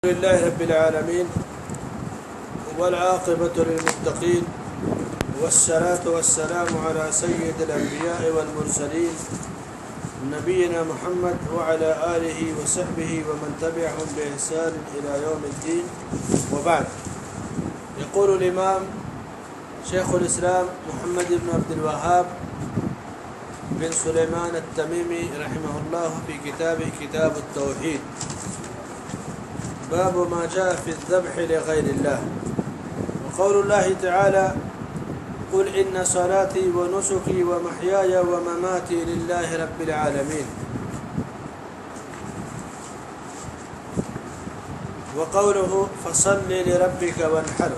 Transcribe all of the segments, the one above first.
لله رب العالمين والعاقبة للمتقين والصلاة والسلام على سيد الأنبياء والمرسلين نبينا محمد وعلى آله وصحبه ومن تبعهم بإحسان إلى يوم الدين. وبعد، يقول الإمام شيخ الإسلام محمد بن عبد الوهاب بن سليمان التميمي رحمه الله في كتابه كتاب التوحيد، باب ما جاء في الذبح لغير الله. وقول الله تعالى: قل إن صلاتي ونسكي ومحياي ومماتي لله رب العالمين. وقوله: فصل لربك وانحر.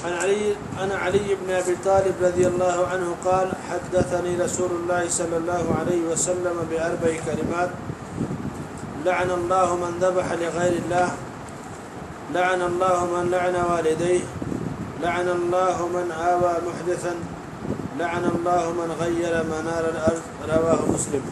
عن علي بن أبي طالب رضي الله عنه قال: حدثني رسول الله صلى الله عليه وسلم بأربع كلمات: لعن الله من ذبح لغير الله، لعن الله من لعن والديه، لعن الله من آوى محدثا، لعن الله من غير منار الأرض. رواه مسلم.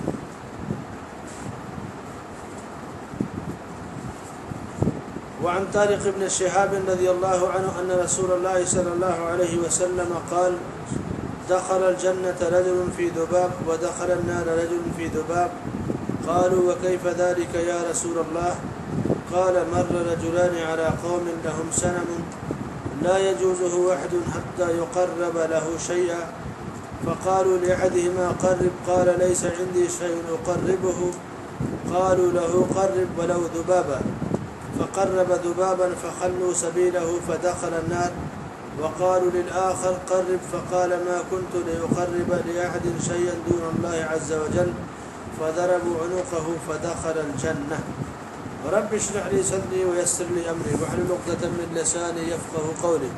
وعن طارق بن شهاب رضي الله عنه أن رسول الله صلى الله عليه وسلم قال: دخل الجنة رجل في ذباب ودخل النار رجل في ذباب. قالوا: وكيف ذلك يا رسول الله؟ قال: مر رجلان على قوم لهم سنم لا يجوزه أحد حتى يقرب له شيئا، فقالوا لأحدهما: قرب. قال: ليس عندي شيء أقربه. قالوا له: قرب ولو ذبابا. فقرب ذبابا فخلوا سبيله فدخل النار. وقالوا للآخر: قرب. فقال: ما كنت لأقرب لأحد شيئا دون الله عز وجل. فضربوا عنقه فدخل الجنة. رب اشرح لي صدري ويسر لي أمري واحلل عقدة من لساني يفقه قولي.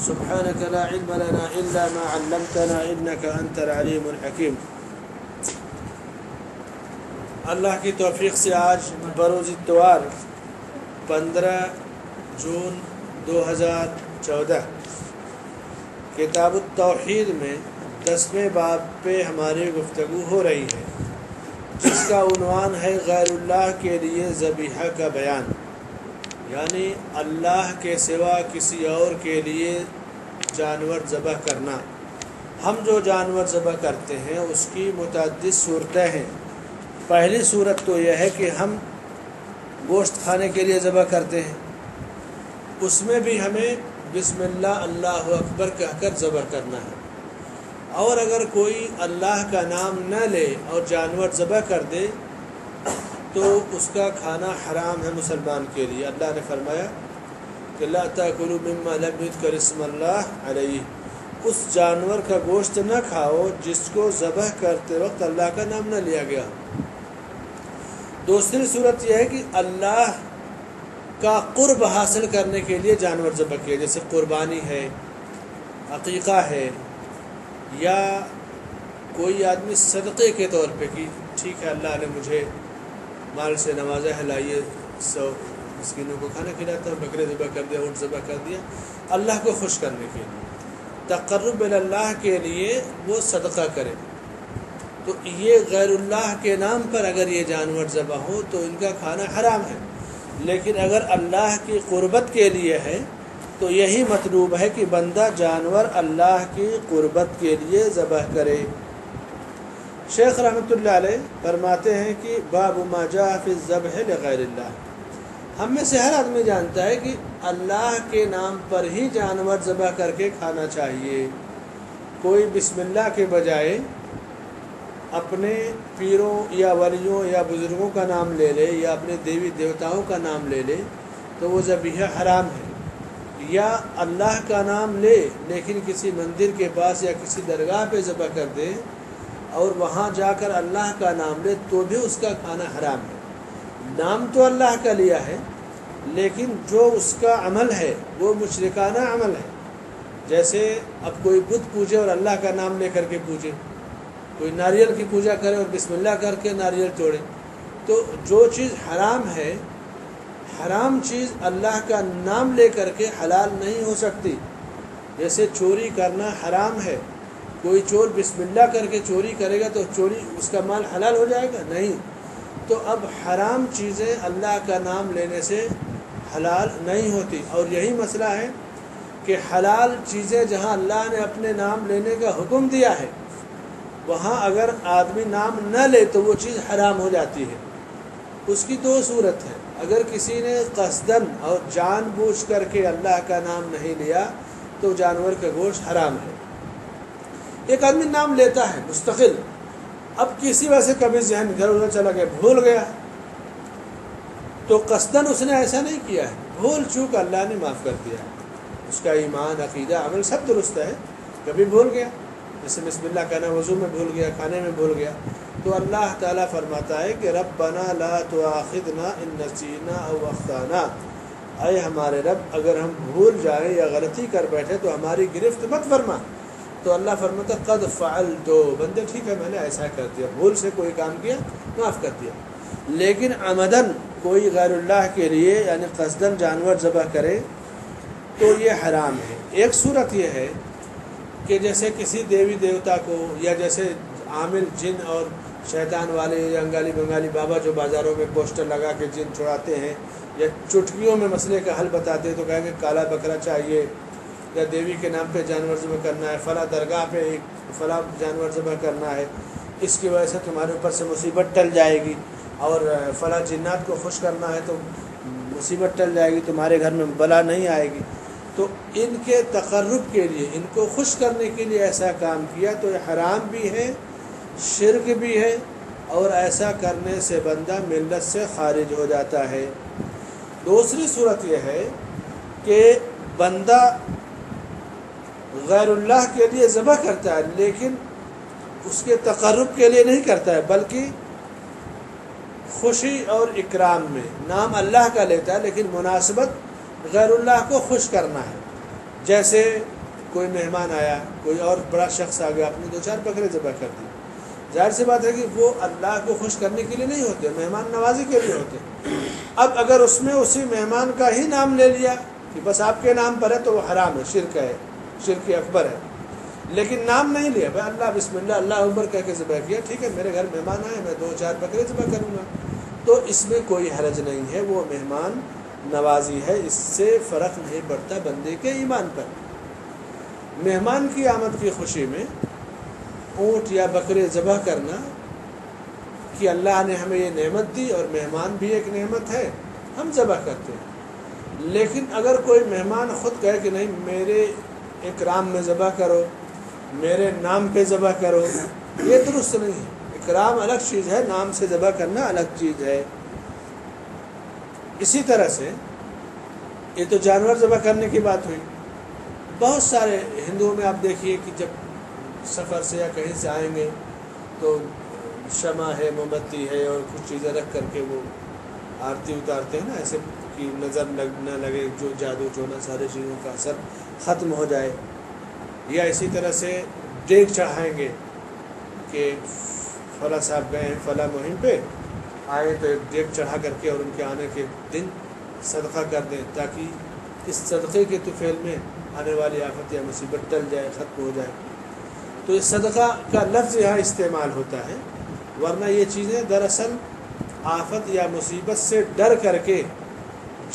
سبحانك لا علم لنا إلا ما علمتنا إنك أنت العليم الحكيم. اللہ کی توفیق سے آج بروز اتوار 15 جون 2014 کتاب التوحید میں 10ویں باب پہ ہماری گفتگو ہو رہی ہے، جس کا عنوان ہے غیر اللہ کے لیے ذبیحہ کا بیان، یعنی اللہ کے سوا کسی اور کے لیے جانور ذبح کرنا۔ ہم جو جانور ذبح کرتے ہیں اس کی متعدد صورتیں ہیں۔ پہلی صورت تو یہ ہے کہ ہم گوشت کھانے کے لیے ذبح کرتے ہیں، اس میں بھی ہمیں بسم اللہ اللہ اکبر کہہ کر ذبح کرنا ہے، اور اگر کوئی اللہ کا نام نہ لے اور جانور ذبح کر دے تو اس کا کھانا حرام ہے مسلمان کے لیے۔ اللہ نے فرمایا کہ لا تاکلوا مما لم یذکر اسم اللہ علیہ، اس جانور کا گوشت نہ کھاؤ جس کو ذبح کرتے وقت اللہ کا نام نہ لیا گیا۔ دوسری صورت یہ ہے کہ اللہ کا قرب حاصل کرنے کے لیے جانور ذبح کیا، جیسے قربانی ہے، عقیقہ ہے، یا کوئی آدمی صدقے کے طور پہ کہ ٹھیک ہے اللہ نے مجھے مال سے نوازا ہے، لائیے 100 مسکینوں کو کھانا کھلاتا ہوں، بکرے ذبح کر دیا، اونٹ ذبح کر دیا، اللہ کو خوش کرنے کے لیے، تقرب اللہ کے لیے وہ صدقہ کرے۔ تو یہ غیر اللہ کے نام پر اگر یہ جانور ذبح ہو تو ان کا کھانا حرام ہے، لیکن اگر اللہ کی قربت کے لیے ہے تو یہی مطلوب ہے کہ بندہ جانور اللہ کی قربت کے لیے ذبح کرے۔ شیخ رحمۃ اللہ علیہ فرماتے ہیں کہ باب ما جاء فی الذبح لغیر اللہ، ہم میں سے ہر آدمی جانتا ہے کہ اللہ کے نام پر ہی جانور ذبح کر کے کھانا چاہیے۔ کوئی بسم اللہ کے بجائے اپنے پیروں یا ولیوں یا بزرگوں کا نام لے لے یا اپنے دیوی دیوتاؤں کا نام لے لے تو وہ ذبیحہ حرام ہے، یا اللہ کا نام لے لیکن کسی مندر کے پاس یا کسی درگاہ پہ ذبح کر دے اور وہاں جا کر اللہ کا نام لے تو بھی اس کا کھانا حرام ہے۔ نام تو اللہ کا لیا ہے لیکن جو اس کا عمل ہے وہ مشرکانہ عمل ہے، جیسے اب کوئی بت پوجے اور اللہ کا نام لے کر کے پوجے، کوئی ناریل کی پوجا کرے اور بسم اللہ کر کے ناریل توڑے، تو جو چیز حرام ہے، حرام چیز اللہ کا نام لے کر کے حلال نہیں ہو سکتی۔ جیسے چوری کرنا حرام ہے، کوئی چور بسم اللہ کر کے چوری کرے گا تو چوری اس کا مال حلال ہو جائے گا؟ نہیں۔ تو اب حرام چیزیں اللہ کا نام لینے سے حلال نہیں ہوتی۔ اور یہی مسئلہ ہے کہ حلال چیزیں جہاں اللہ نے اپنے نام لینے کا حکم دیا ہے وہاں اگر آدمی نام نہ لے تو وہ چیز حرام ہو جاتی ہے۔ اس کی دو صورت ہے، اگر کسی نے قصداً اور جان بوجھ کر کے اللہ کا نام نہیں لیا تو جانور کا گوشت حرام ہے۔ ایک آدمی نام لیتا ہے مستقل، اب کسی وجہ سے کبھی ذہن ادھر ادھر چلا گیا، بھول گیا، تو قصداً اس نے ایسا نہیں کیا ہے، بھول چوک اللہ نے معاف کر دیا ہے، اس کا ایمان عقیدہ عمل سب درست ہے، کبھی بھول گیا، جیسے بسم اللہ کہنا وضو میں بھول گیا، کھانے میں بھول گیا، تو اللہ تعالیٰ فرماتا ہے کہ ربنا لا تؤاخذنا ان نسینا او اخطانا، اے ہمارے رب اگر ہم بھول جائیں یا غلطی کر بیٹھے تو ہماری گرفت مت فرما۔ تو اللہ فرماتا قد فعلت، بندے ٹھیک ہے میں نے ایسا کر دیا، بھول سے کوئی کام کیا معاف کر دیا، لیکن عمدن کوئی غیر اللہ کے لیے یعنی قصداً جانور ذبح کرے تو یہ حرام ہے۔ ایک صورت یہ ہے کہ جیسے کسی دیوی دیوتا کو یا جیسے عامل جن اور شیطان والے یا انگالی بنگالی بابا جو بازاروں میں پوسٹر لگا کے جن چھڑاتے ہیں یا چٹکیوں میں مسئلے کا حل بتاتے ہیں تو کہیں گے کالا بکرا چاہیے یا دیوی کے نام پہ جانور ذبح کرنا ہے، فلاں درگاہ پہ فلاں جانور ذبح کرنا ہے، اس کی وجہ سے تمہارے اوپر سے مصیبت ٹل جائے گی، اور فلاں جنات کو خوش کرنا ہے تو مصیبت ٹل جائے گی، تمہارے گھر میں بلا نہیں آئے گی۔ تو ان کے تقرب کے لیے، ان کو خوش کرنے کے لیے ایسا کام کیا تو یہ حرام بھی ہے، شرک بھی ہے، اور ایسا کرنے سے بندہ ملت سے خارج ہو جاتا ہے۔ دوسری صورت یہ ہے کہ بندہ غیر اللہ کے لیے ذبح کرتا ہے لیکن اس کے تقرب کے لیے نہیں کرتا ہے، بلکہ خوشی اور اکرام میں نام اللہ کا لیتا ہے لیکن مناسبت غیر اللہ کو خوش کرنا ہے۔ جیسے کوئی مہمان آیا، کوئی اور بڑا شخص آ گیا، آپ نے 2-4 بکرے ذبح کر دی، ظاہر سی بات ہے کہ وہ اللہ کو خوش کرنے کے لیے نہیں ہوتے، مہمان نوازی کے لیے ہوتے۔ اب اگر اس میں اسی مہمان کا ہی نام لے لیا کہ بس آپ کے نام پر ہے تو وہ حرام ہے، شرک ہے، شرک اکبر ہے، لیکن نام نہیں لیا، بھائی اللہ بسم اللہ اللہ اکبر کہہ کے ذبح کیا، ٹھیک ہے میرے گھر مہمان آئے میں 2-4 بکرے ذبح کروں گا، تو اس میں کوئی حرج نہیں ہے، وہ مہمان نوازی ہے، اس سے فرق نہیں پڑتا بندے کے ایمان پر۔ مہمان کی آمد کی خوشی میں اونٹ یا بکرے ذبح کرنا کہ اللہ نے ہمیں یہ نعمت دی اور مہمان بھی ایک نعمت ہے، ہم ذبح کرتے ہیں، لیکن اگر کوئی مہمان خود کہے کہ نہیں میرے اکرام میں ذبح کرو، میرے نام پہ ذبح کرو، یہ درست نہیں ہے۔ اکرام الگ چیز ہے، نام سے ذبح کرنا الگ چیز ہے۔ اسی طرح سے یہ تو جانور ذبح کرنے کی بات ہوئی، بہت سارے ہندوؤں میں آپ دیکھیے کہ جب سفر سے یا کہیں سے آئیں گے تو شمع ہے، موم بتی ہے اور کچھ چیزیں رکھ کر کے وہ آرتی اتارتے ہیں نا، ایسے کہ نظر نہ لگے جو جادو ٹونا سارے چیزوں کا اثر ختم ہو جائے۔ یا اسی طرح سے دیگ چڑھائیں گے کہ فلاں صاحب گئے ہیں فلاں مہم پہ، آئے تو ایک دیگ چڑھا کر کے اور ان کے آنے کے دن صدقہ کر دیں تاکہ اس صدقے کے طفیل میں آنے والی آفت یا مصیبت ٹل جائے، ختم ہو جائے۔ تو اس صدقہ کا لفظ یہاں استعمال ہوتا ہے، ورنہ یہ چیزیں دراصل آفت یا مصیبت سے ڈر کر کے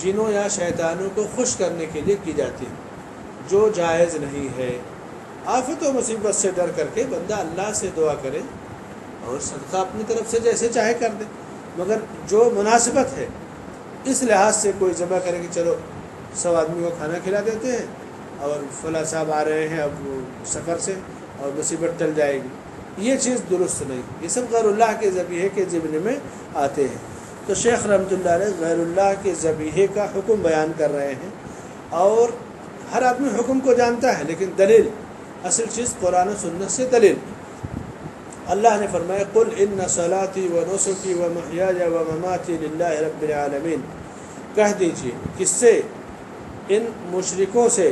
جنوں یا شیطانوں کو خوش کرنے کے لیے کی جاتی ہیں، جو جائز نہیں ہے۔ آفت و مصیبت سے ڈر کر کے بندہ اللہ سے دعا کرے اور صدقہ اپنی طرف سے جیسے چاہے کر دے، مگر جو مناسبت ہے اس لحاظ سے کوئی ذبح کرے کہ چلو 100 آدمی کو کھانا کھلا دیتے ہیں اور فلاں صاحب آ رہے ہیں اب سفر سے اور مصیبت ٹل جائے گی، یہ چیز درست نہیں، یہ سب غیر اللہ کے ذبیحے کے ضمن میں آتے ہیں۔ تو شیخ رحمۃ اللہ علیہ غیر اللہ کے ذبیحے کا حکم بیان کر رہے ہیں، اور ہر آدمی حکم کو جانتا ہے لیکن دلیل اصل چیز قرآن و سنت سے دلیل۔ اللہ نے فرمایا قل ان صلاتی و نسکی و محیای و مماتی للہ رب العالمین، کہہ دیجیے کس سے؟ ان مشرکوں سے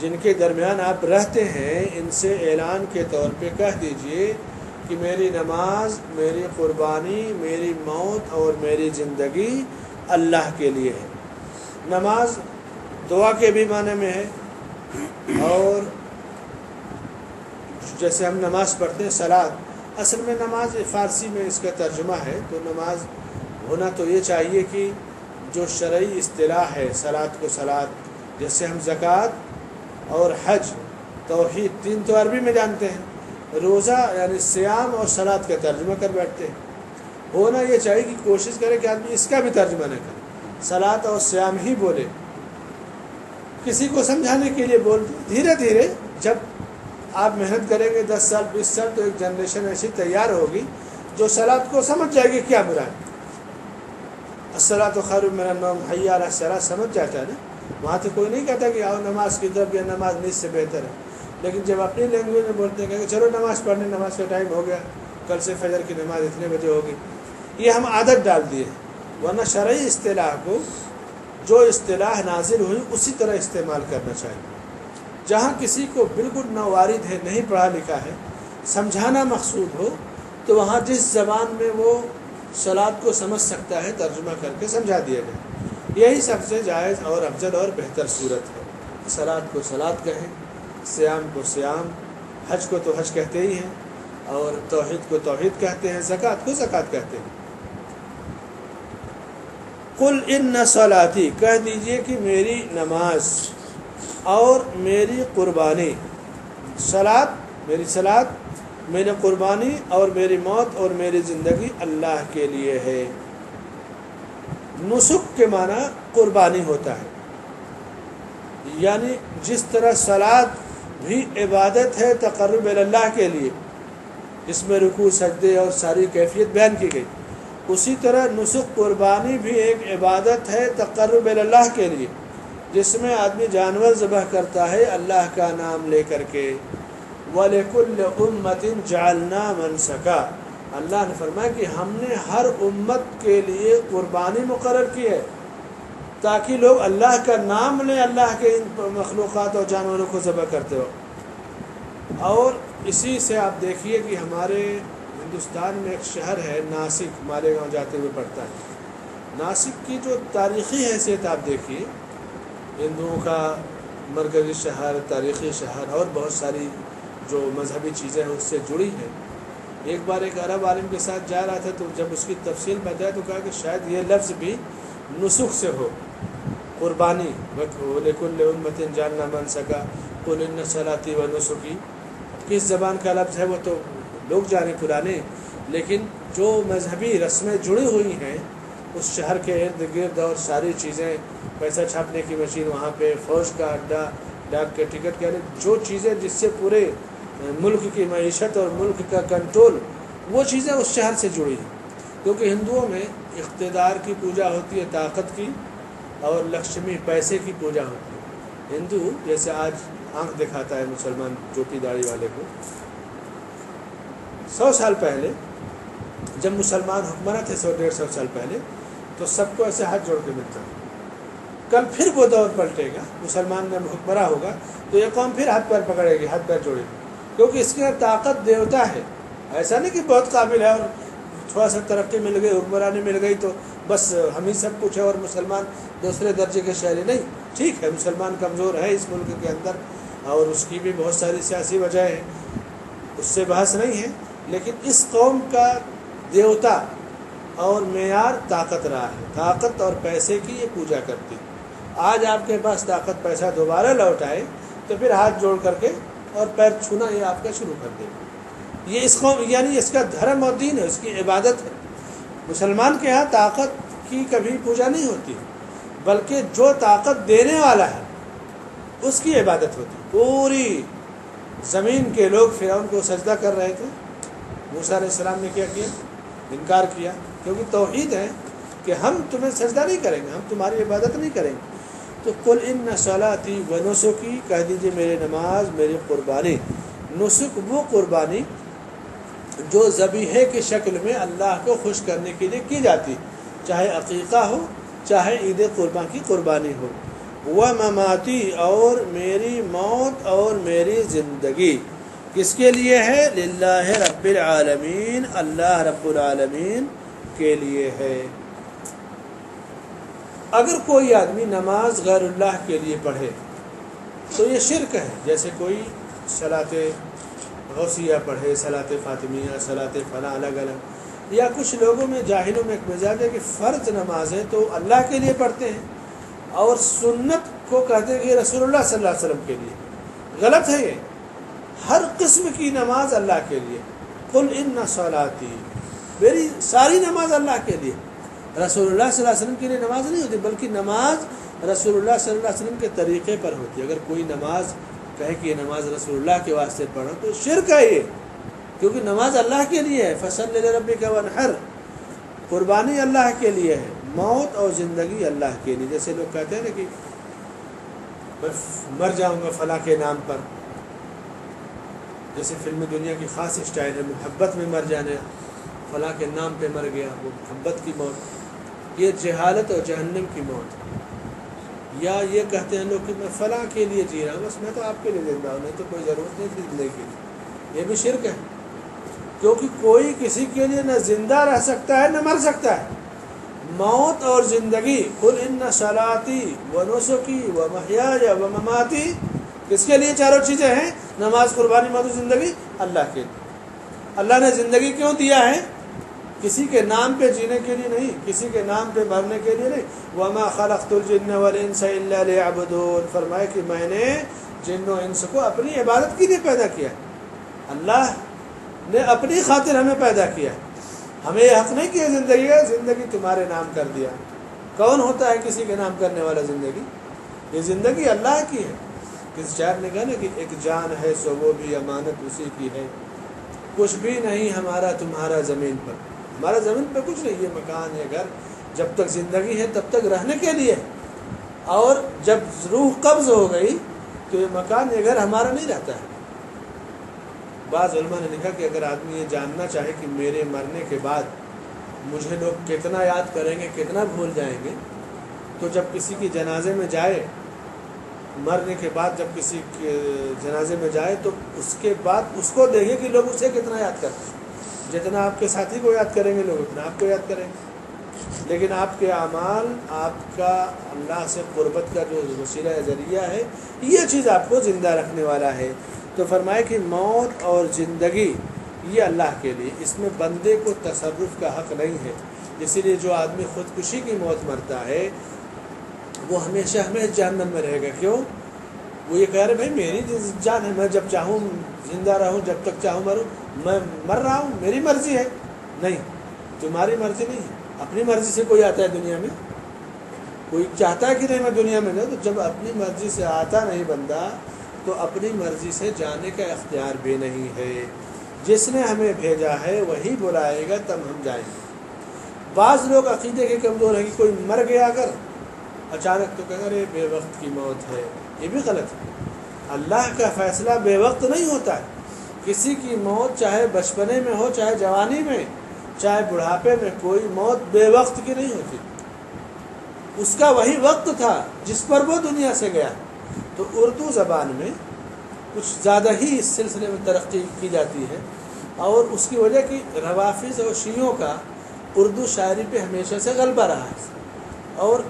جن کے درمیان آپ رہتے ہیں، ان سے اعلان کے طور پہ کہہ دیجیے کہ میری نماز، میری قربانی، میری موت اور میری زندگی اللہ کے لیے ہے۔ نماز دعا کے بھی معنی میں ہے، اور جیسے ہم نماز پڑھتے ہیں صلاۃ، اصل میں نماز فارسی میں اس کا ترجمہ ہے، تو نماز ہونا تو یہ چاہیے کہ جو شرعی اصطلاح ہے صلاۃ کو صلاۃ، جیسے ہم زکوٰۃ اور حج، توحید، تین تو عربی میں جانتے ہیں، روزہ یعنی صیام اور صلاۃ کا ترجمہ کر بیٹھتے ہیں۔ ہونا یہ چاہیے کہ کوشش کرے کہ آدمی اس کا بھی ترجمہ نہ کرے، صلاۃ اور صیام ہی بولے، کسی کو سمجھانے کے لیے بول دیں۔ دھیرے دھیرے جب آپ محنت کریں گے 10 سال 20 سال تو ایک جنریشن ایسی تیار ہوگی جو صلاۃ کو سمجھ جائے گی کیا برا ہے۔ الصلاۃ خیر من النوم، حی علی الصلاۃ سمجھ جاتا ہے نا، وہاں تو کوئی نہیں کہتا کہ آؤ نماز کی طرف، یا نماز نیند سے بہتر ہے، لیکن جب اپنی لینگویج میں بولتے ہیں کہ چلو نماز پڑھنے، نماز کا ٹائم ہو گیا، کل سے فجر کی نماز اتنے بجے ہوگی، یہ ہم عادت ڈال دیے، ورنہ شرعی اصطلاح کو جو اصطلاح نازل ہوئی اسی طرح استعمال کرنا چاہیے۔ جہاں کسی کو بالکل ناوارد ہے، نہیں پڑھا لکھا ہے، سمجھانا مقصود ہو تو وہاں جس زبان میں وہ صلاۃ کو سمجھ سکتا ہے ترجمہ کر کے سمجھا دیا جائے، یہی سب سے جائز اور افضل اور بہتر صورت ہے۔ صلاۃ کو صلاۃ کہیں، صیام کو صیام، حج کو تو حج کہتے ہی ہیں، اور توحید کو توحید کہتے ہیں، زکوٰۃ کو زکوٰۃ کہتے ہیں۔ قل ان صلاتی، کہہ دیجئے کہ میری نماز اور میری قربانی، میری صلاۃ، میری قربانی اور میری موت اور میری زندگی اللہ کے لیے ہے۔ نسک کے معنی قربانی ہوتا ہے، یعنی جس طرح صلاۃ بھی عبادت ہے تقرب اللہ کے لیے، جس میں رکوع سجدے اور ساری کیفیت بیان کی گئی، اسی طرح نسک قربانی بھی ایک عبادت ہے تقرب اللہ کے لیے، جس میں آدمی جانور ذبح کرتا ہے اللہ کا نام لے کر کے۔ وَلِكُلِّ أُمَّةٍ جَعَلْنَا مَنْسَكًا، اللہ نے فرمایا کہ ہم نے ہر امت کے لیے قربانی مقرر کی ہے تاکہ لوگ اللہ کا نام لیں اللہ کے ان مخلوقات اور جانوروں کو ذبح کرتے ہو۔ اور اسی سے آپ دیکھیے کہ ہمارے ہندوستان میں ایک شہر ہے ناسک، مالیگاؤں جاتے ہوئے پڑتا ہے، ناسک کی جو تاریخی حیثیت آپ دیکھیے، ہندوؤں کا مرکزی شہر، تاریخی شہر، اور بہت ساری جو مذہبی چیزیں ہیں اس سے جڑی ہیں۔ ایک بار ایک عرب عالم کے ساتھ جا رہا تھا تو جب اس کی تفصیل بتایا تو کہا کہ شاید یہ لفظ بھی نسک سے ہو، قربانی، وَلِكُلِّ أُمَّةٍ جَعَلْنَا مَنْسَكًا قُلْ إِنَّ صَلَاتِي وَنُسُكِي، کس زبان کا لفظ ہے وہ تو لوگ جانے پرانے، لیکن جو مذہبی رسمیں جڑی ہوئی ہیں اس شہر کے ارد گرد، اور ساری چیزیں، پیسہ چھاپنے کی مشین وہاں پہ، فوج کا اڈا، ڈاک کے ٹکٹ، یعنی جو چیزیں جس سے پورے ملک کی معیشت اور ملک کا کنٹرول، وہ چیزیں اس شہر سے جڑی ہیں۔ کیونکہ ہندوؤں میں اقتدار کی پوجا ہوتی ہے، طاقت کی، اور لکشمی پیسے کی پوجا ہوتی ہے۔ ہندو جیسے آج آنکھ دکھاتا ہے مسلمان چوٹی داڑھی والے کو، 100 سال پہلے جب مسلمان حکمراں تھے، 100-150 سال پہلے، تو سب کو ایسے ہاتھ جوڑ کے ملتا ہے۔ کل پھر وہ دور پلٹے گا، مسلمان جب حکمراں ہوگا تو یہ قوم پھر ہاتھ پیر پکڑے گی، ہاتھ پیر جوڑے گی، کیونکہ اس کے طاقت دیوتا ہے۔ ایسا نہیں کہ بہت قابل ہے اور تھوڑا سا ترقی مل گئی، حکمرانی مل گئی تو بس ہم ہی سب کچھ ہے اور مسلمان دوسرے درجے کے شہری، نہیں۔ ٹھیک ہے مسلمان کمزور ہے اس ملک کے اندر، اور اس کی بھی بہت ساری سیاسی وجہ ہے، اس سے بحث نہیں ہے، لیکن اس قوم کا دیوتا اور معیار طاقت رہا ہے، طاقت اور پیسے کی یہ پوجا کرتی۔ آج آپ کے پاس طاقت پیسہ دوبارہ لوٹ آئے تو پھر ہاتھ جوڑ کر کے اور پیر چھونا یہ آپ کا شروع کر دے گا۔ یہ اس قوم، یعنی اس کا دھرم اور دین ہے، اس کی عبادت ہے۔ مسلمان کے ہاں طاقت کی کبھی پوجا نہیں ہوتی، بلکہ جو طاقت دینے والا ہے اس کی عبادت ہوتی۔ پوری زمین کے لوگ فرعون کو سجدہ کر رہے تھے، موسیٰ علیہ السلام نے کیا کیا؟ انکار کیا، کیونکہ توحید ہے کہ ہم تمہیں سجدہ نہیں کریں گے، ہم تمہاری عبادت نہیں کریں گے۔ تو قل ان صلاتی و نسکی، کہہ دیجیے میری نماز، میری قربانی۔ نسک وہ قربانی جو ذبیحے کی شکل میں اللہ کو خوش کرنے کے لیے کی جاتی، چاہے عقیقہ ہو چاہے عید قربان کی قربانی ہو۔ وہ مماتی، اور میری موت اور میری زندگی کس کے لیے ہے؟ للہ رب العالمین، اللہ رب العالمین کے لیے ہے۔ اگر کوئی آدمی نماز غیر اللہ کے لیے پڑھے تو یہ شرک ہے، جیسے کوئی صلاۃ غوثیہ پڑھے، صلاۃ فاطمیہ، صلاۃ فلاں، الگ الگ یا کچھ لوگوں میں جاہلوں میں ایک مزاج ہے کہ فرض نمازیں تو اللہ کے لیے پڑھتے ہیں اور سنت کو کہتے ہیں کہ رسول اللہ صلی اللہ علیہ وسلم کے لیے. غلط ہے یہ. ہر قسم کی نماز اللہ کے لیے. قل ان صلاتی، میری ساری نماز اللہ کے لیے. رسول اللہ صلی اللہ علیہ وسلم کے لیے نماز نہیں ہوتی، بلکہ نماز رسول اللہ صلی اللہ علیہ وسلم کے طریقے پر ہوتی ہے. اگر کوئی نماز کہے کہ یہ نماز رسول اللہ کے واسطے پڑھو تو شرک ہے یہ، کیونکہ نماز اللہ کے لیے ہے. فصل لربک وانحر، قربانی اللہ کے لیے ہے. موت اور زندگی اللہ کے لیے. جیسے لوگ کہتے ہیں نا کہ میں مر جاؤں گا فلاں کے نام پر، جیسے فلم دنیا کی خاص اسٹائل ہے محبت میں مر جانا، فلاں کے نام پہ مر گیا، وہ محبت کی موت. یہ جہالت اور جہنم کی موت. یا یہ کہتے ہیں لوگ کہ میں فلاں کے لیے جی رہا ہوں، بس میں تو آپ کے لیے زندہ ہوں، نہیں تو کوئی ضرورت نہیں تھی زندگی کی. یہ بھی شرک ہے، کیونکہ کوئی کسی کے لیے نہ زندہ رہ سکتا ہے نہ مر سکتا ہے. موت اور زندگی، قل ان صلاتی و نسکی و محیای و مماتی، کس کے لیے چاروں چیزیں ہیں؟ نماز، قربانی، موت و زندگی اللہ کے لیے. اللہ نے زندگی کیوں دیا ہے؟ کسی کے نام پہ جینے کے لیے نہیں، کسی کے نام پہ مرنے کے لیے نہیں. وما خلقت الجن والانس الا ليعبدون، فرمایا کہ میں نے جن و انس کو اپنی عبادت کے لیے پیدا کیا. اللہ نے اپنی خاطر ہمیں پیدا کیا، ہمیں یہ حق نہیں کیا زندگی کا، زندگی تمہارے نام کر دیا. کون ہوتا ہے کسی کے نام کرنے والا زندگی؟ یہ زندگی اللہ کی ہے. کس شاعر نے کہا نا کہ ایک جان ہے سو وہ بھی امانت اسی کی ہے. کچھ بھی نہیں ہمارا تمہارا زمین پر، ہمارا زمین پہ کچھ نہیں. یہ مکان یہ گھر جب تک زندگی ہے تب تک رہنے کے لیے، اور جب روح قبض ہو گئی تو یہ مکان یہ گھر ہمارا نہیں رہتا ہے. بعض علماء نے لکھا کہ اگر آدمی یہ جاننا چاہے کہ میرے مرنے کے بعد مجھے لوگ کتنا یاد کریں گے، کتنا بھول جائیں گے، تو جب کسی کی جنازے میں جائے، مرنے کے بعد جب کسی کے جنازے میں جائے تو اس کے بعد اس کو دیکھے کہ لوگ اسے کتنا یاد کرتے ہیں. جتنا آپ کے ساتھی کو یاد کریں گے لوگ اتنا آپ کو یاد کریں گے. لیکن آپ کے اعمال، آپ کا اللہ سے قربت کا جو وسیلہ ذریعہ ہے، یہ چیز آپ کو زندہ رکھنے والا ہے. تو فرمائے کہ موت اور زندگی یہ اللہ کے لیے، اس میں بندے کو تصرف کا حق نہیں ہے. اسی لیے جو آدمی خودکشی کی موت مرتا ہے وہ ہمیشہ ہمیشہ جہنم میں رہے گا. کیوں؟ وہ یہ کہہ رہے بھائی میری جان ہے، میں جب چاہوں زندہ رہوں، جب تک چاہوں مروں. میں مر رہا ہوں، میری مرضی ہے. نہیں، تمہاری مرضی نہیں ہے. اپنی مرضی سے کوئی آتا ہے دنیا میں؟ کوئی چاہتا ہے کہ نہیں میں دنیا میں جاؤں؟ تو جب اپنی مرضی سے آتا نہیں بندہ تو اپنی مرضی سے جانے کا اختیار بھی نہیں ہے. جس نے ہمیں بھیجا ہے وہی بلائے گا تب ہم جائیں گے. بعض لوگ عقیدے کے کمزور ہیں کہ کوئی مر گیا اگر اچانک تو کہیں ارے بے وقت کی موت ہے. یہ بھی غلط ہے. اللہ کا فیصلہ بے وقت نہیں ہوتا ہے. کسی کی موت چاہے بچپنے میں ہو، چاہے جوانی میں، چاہے بڑھاپے میں، کوئی موت بے وقت کی نہیں ہوتی. اس کا وہی وقت تھا جس پر وہ دنیا سے گیا. تو اردو زبان میں کچھ زیادہ ہی اس سلسلے میں ترقی کی جاتی ہے، اور اس کی وجہ کہ روافظ اور شیعوں کا اردو شاعری پہ ہمیشہ سے غلبہ رہا ہے. اور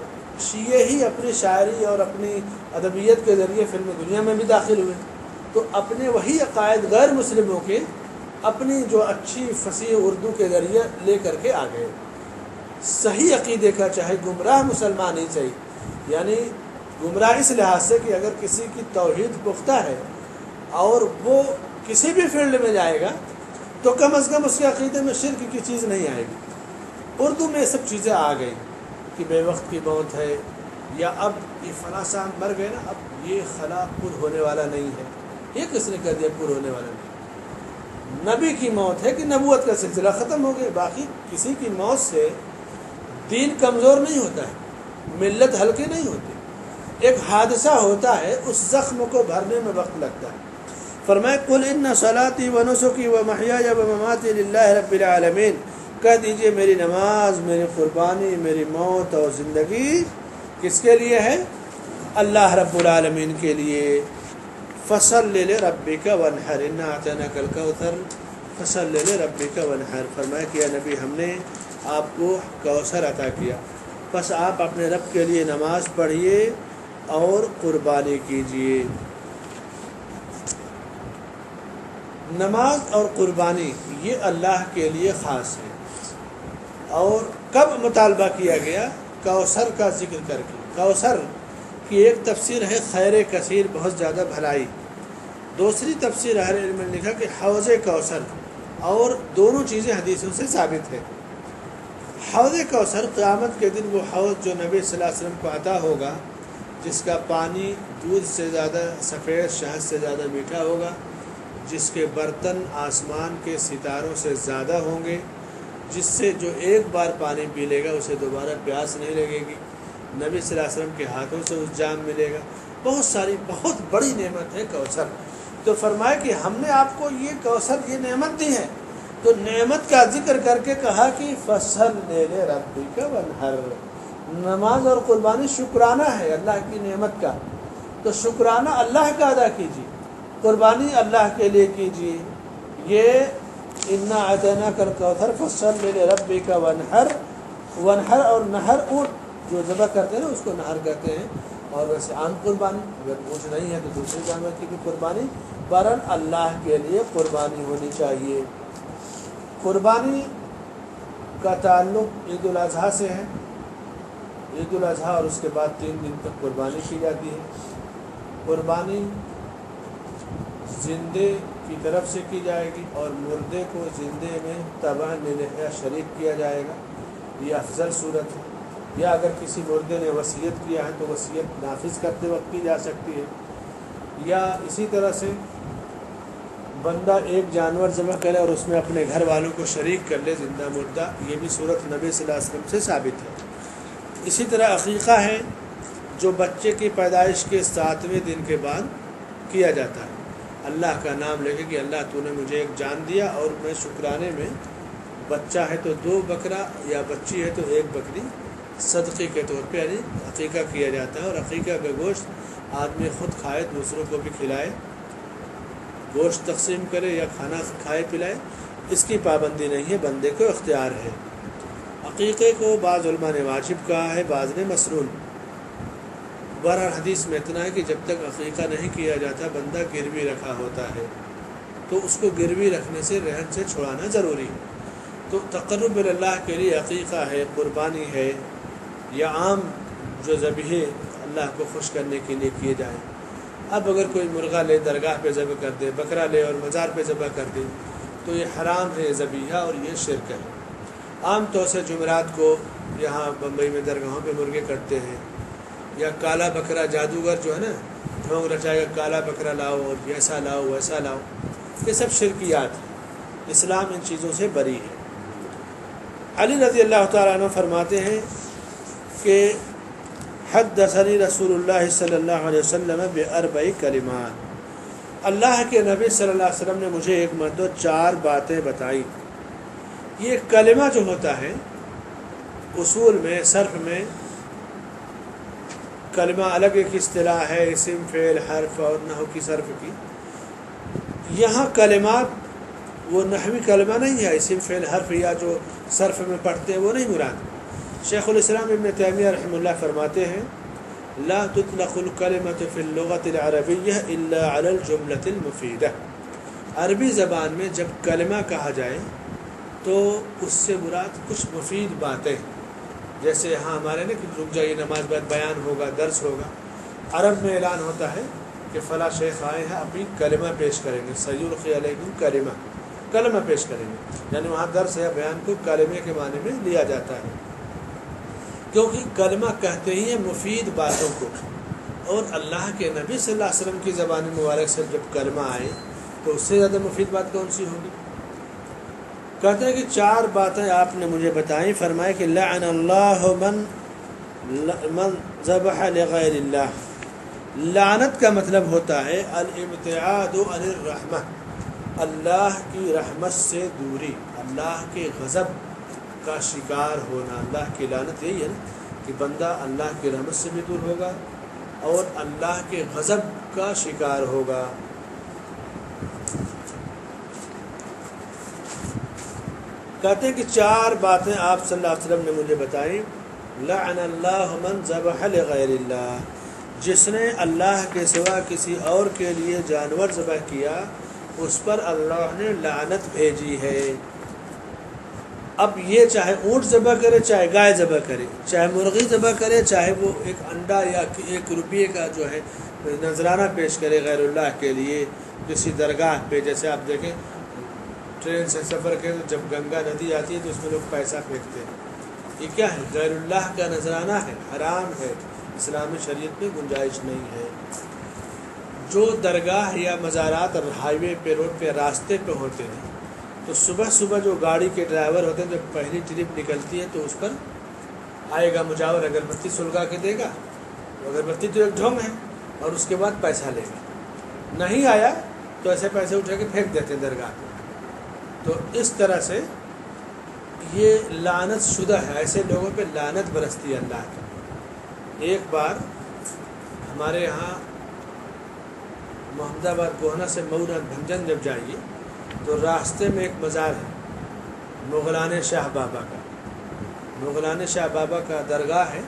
شیعہ ہی اپنی شاعری اور اپنی ادبیت کے ذریعے فلم دنیا میں بھی داخل ہوئے. تو اپنے وہی عقائد غیر مسلموں کے اپنی جو اچھی فصیح اردو کے ذریعے لے کر کے آ گئے. صحیح عقیدے کا چاہے گمراہ مسلمان ہی صحیح، یعنی گمراہ اس لحاظ سے کہ اگر کسی کی توحید پختہ ہے اور وہ کسی بھی فیلڈ میں جائے گا تو کم از کم اس کے عقیدے میں شرک کی چیز نہیں آئے گی. اردو میں یہ سب چیزیں آ گئی کہ بے وقت کی موت ہے، یا اب یہ فلاں صاحب مر گئے نا، اب یہ خلا پر ہونے والا نہیں ہے. یہ کس نے کہہ دیا پر ہونے والا نہیں؟ نبی کی موت ہے کہ نبوت کا سلسلہ ختم ہو گیا. باقی کسی کی موت سے دین کمزور نہیں ہوتا ہے، ملت ہلکی نہیں ہوتی. ایک حادثہ ہوتا ہے، اس زخم کو بھرنے میں وقت لگتا ہے. فرمائے قل ان صلاتی و نسکی و محیای و مماتی للہ رب العالمین، کہہ دیجئے میری نماز، میری قربانی، میری موت اور زندگی کس کے لیے ہے؟ اللہ رب العالمین کے لیے. فصل لربک وانحر انا اعطیناک الکوثر فصل لربک وانحر. فرمایا کہ یا نبی ہم نے آپ کو کوثر عطا کیا، بس آپ اپنے رب کے لیے نماز پڑھیے اور قربانی کیجیے. نماز اور قربانی یہ اللہ کے لیے خاص ہے. اور کب مطالبہ کیا گیا؟ کوثر کا ذکر کر کے۔ کوثر کی ایک تفسیر ہے خیر کثیر، بہت زیادہ بھلائی۔ دوسری تفسیر اہل علم نے لکھا کہ حوض کوثر، اور دونوں چیزیں حدیثوں سے ثابت ہے۔ حوض کوثر قیامت کے دن وہ حوض جو نبی صلی اللہ علیہ وسلم کو عطا ہوگا، جس کا پانی دودھ سے زیادہ سفید، شہد سے زیادہ میٹھا ہوگا، جس کے برتن آسمان کے ستاروں سے زیادہ ہوں گے، جس سے جو ایک بار پانی پی لے گا اسے دوبارہ پیاس نہیں لگے گی، نبی صلی اللہ علیہ وسلم کے ہاتھوں سے اس جام ملے گا۔ بہت ساری، بہت بڑی نعمت ہے کوثر۔ تو فرمایا کہ ہم نے آپ کو یہ کوثر، یہ نعمت دی ہے، تو نعمت کا ذکر کر کے کہا کہ فصل لربک وانحر، نماز اور قربانی شکرانہ ہے اللہ کی نعمت کا، تو شکرانہ اللہ کا ادا کیجیے، قربانی اللہ کے لیے کیجیے۔ یہ انا اعطیناک الکوثر فصل لربک وانحر، وانحر اور نحر اونٹ جو ذبح کرتے ہیں نا اس کو نحر کہتے ہیں، اور ویسے عام قربانی اگر اونٹ نہیں ہے تو دوسرے جانور کی بھی قربانی، بہرحال اللہ کے لیے قربانی ہونی چاہیے۔ قربانی کا تعلق عید الاضحیٰ سے ہے۔ عید الاضحیٰ اور اس کے بعد 3 دن تک قربانی کی جاتی ہے۔ قربانی زندے کی طرف سے کی جائے گی، اور مردے کو زندے میں تبع للحیہ شریک کیا جائے گا، یہ افضل صورت ہے۔ یا اگر کسی مردے نے وصیت کیا ہے تو وصیت نافذ کرتے وقت کی جا سکتی ہے، یا اسی طرح سے بندہ ایک جانور ذبح کرے اور اس میں اپنے گھر والوں کو شریک کر لے، زندہ مردہ، یہ بھی صورت نبی صلی اللہ علیہ وسلم سے ثابت ہے۔ اسی طرح عقیقہ ہے جو بچے کی پیدائش کے 7ویں دن کے بعد کیا جاتا ہے، اللہ کا نام لے کے کہ اللہ تو نے مجھے ایک جان دیا اور میں شکرانے میں، بچہ ہے تو 2 بکرا یا بچی ہے تو 1 بکری صدقے کے طور پہ یعنی عقیقہ کیا جاتا ہے۔ اور عقیقہ کا گوشت آدمی خود کھائے، دوسروں کو بھی کھلائے، گوشت تقسیم کرے یا کھانا کھائے پلائے، اس کی پابندی نہیں ہے، بندے کو اختیار ہے۔ عقیقے کو بعض علماء نے واجب کہا ہے، بعض نے مسنون۔ بہرحال حدیث میں اتنا ہے کہ جب تک عقیقہ نہیں کیا جاتا بندہ گروی رکھا ہوتا ہے، تو اس کو گروی رکھنے سے، رہن سے چھڑانا ضروری ہے۔ تو تقرب اللہ کے لیے عقیقہ ہے، قربانی ہے، یا عام جو ذبح اللہ کو خوش کرنے کے لیے کیے جائیں۔ اب اگر کوئی مرغا لے درگاہ پہ ذبح کر دے، بکرا لے اور مزار پہ ذبح کر دے، تو یہ حرام ہے ذبیحہ، اور یہ شرک ہے۔ عام طور سے جمعرات کو یہاں بمبئی میں درگاہوں پہ مرغے کٹتے ہیں، یا کالا بکرا، جادوگر جو ہے نا ڈھونگ رچائے گا، کالا بکرا لاؤ اور ایسا لاؤ ویسا لاؤ، یہ سب شرکیات ہیں، اسلام ان چیزوں سے بری ہے۔ علی رضی اللہ تعالیٰ عنہ فرماتے ہیں کہ حدثنی رسول اللہ صلی اللہ علیہ وسلم باربع کلمات، اللہ کے نبی صلی اللہ علیہ وسلم نے مجھے ایک مرتبہ 4 باتیں بتائی۔ یہ کلمہ جو ہوتا ہے اصول میں، صرف میں کلمہ الگ ایک اصطلاح ہے، اسم، فعل، حرف اور نحو کی صرف کی۔ یہاں کلمات وہ نحوی کلمہ نہیں ہے، اسم، فعل، حرف یا جو صرف میں پڑھتے ہیں وہ نہیں مراد۔ شیخ الاسلام ابن تیمیہ رحمہ اللہ فرماتے ہیں لا تطلق الکلمۃ فی اللغۃ العربیہ الا علی الجملۃ المفیدہ، عربی زبان میں جب کلمہ کہا جائے تو اس سے مراد کچھ مفید باتیں، جیسے یہاں ہمارے نا کہ رک جائیے نماز بعد بیان ہوگا، درس ہوگا، عرب میں اعلان ہوتا ہے کہ فلاں شیخ آئے ہیں، اپنی کلمہ پیش کریں گے، سیلقی علیکم کلمہ، کلمہ پیش کریں گے، یعنی وہاں درس یا بیان کو کلمے کے معنی میں لیا جاتا ہے، کیونکہ کلمہ کہتے ہی ہیں مفید باتوں کو۔ اور اللہ کے نبی صلی اللہ علیہ وسلم کی زبان مبارک سے جب کلمہ آئے تو اس سے زیادہ مفید بات کون سی ہوگی؟ کہتے ہیں کہ 4 باتیں آپ نے مجھے بتائیں، فرمائے کہ لعن اللہ من ذبح لغیر اللہ، لعنت کا مطلب ہوتا ہے الابتعاد عن الرحمہ، اللہ کی رحمت سے دوری، اللہ کے غضب کا شکار ہونا۔ اللہ کی لعنت یہی ہے نا کہ بندہ اللہ کی رحمت سے بھی دور ہوگا اور اللہ کے غضب کا شکار ہوگا۔ کہتے ہیں کہ 4 باتیں آپ صلی اللہ علیہ وسلم نے مجھے بتائیں۔ لعن اللہ من ذبح لغیر اللہ، جس نے اللہ کے سوا کسی اور کے لیے جانور ذبح کیا اس پر اللہ نے لعنت بھیجی ہے۔ اب یہ چاہے اونٹ ذبح کرے، چاہے گائے ذبح کرے، چاہے مرغی ذبح کرے، چاہے وہ ایک انڈا یا 1 روپیے کا جو ہے نذرانہ پیش کرے غیر اللہ کے لیے کسی درگاہ پہ. جیسے آپ دیکھیں ٹرین سے سفر کرے تو جب گنگا ندی آتی ہے تو اس میں لوگ پیسہ پھینکتے ہیں. یہ کیا ہے؟ غیر اللہ کا نذرانہ ہے، حرام ہے، اسلامی شریعت میں گنجائش نہیں ہے. جو درگاہ یا مزارات اور ہائی وے پہ، روڈ پہ، راستے پہ ہوتے ہیں تو صبح صبح جو گاڑی کے ڈرائیور ہوتے ہیں جب پہلی ٹرپ نکلتی ہے تو اس پر آئے گا مجاور، اگربتی سلگا کے دے گا. اگربتی تو ایک ڈھونگ ہے، اور اس کے بعد پیسہ لے گا. نہیں آیا تو ایسے پیسے اٹھا کے پھینک دیتے ہیں درگاہ پہ. تو اس طرح سے یہ لعنت شدہ ہے، ایسے لوگوں پہ لعنت برستی ہے اللہ کی. ایک بار ہمارے یہاں محمد آباد کوہنا سے مئو بھنجن جب جائیے تو راستے میں ایک مزار ہے مغلان شاہ بابا کا. مغلان شاہ بابا کا درگاہ ہے،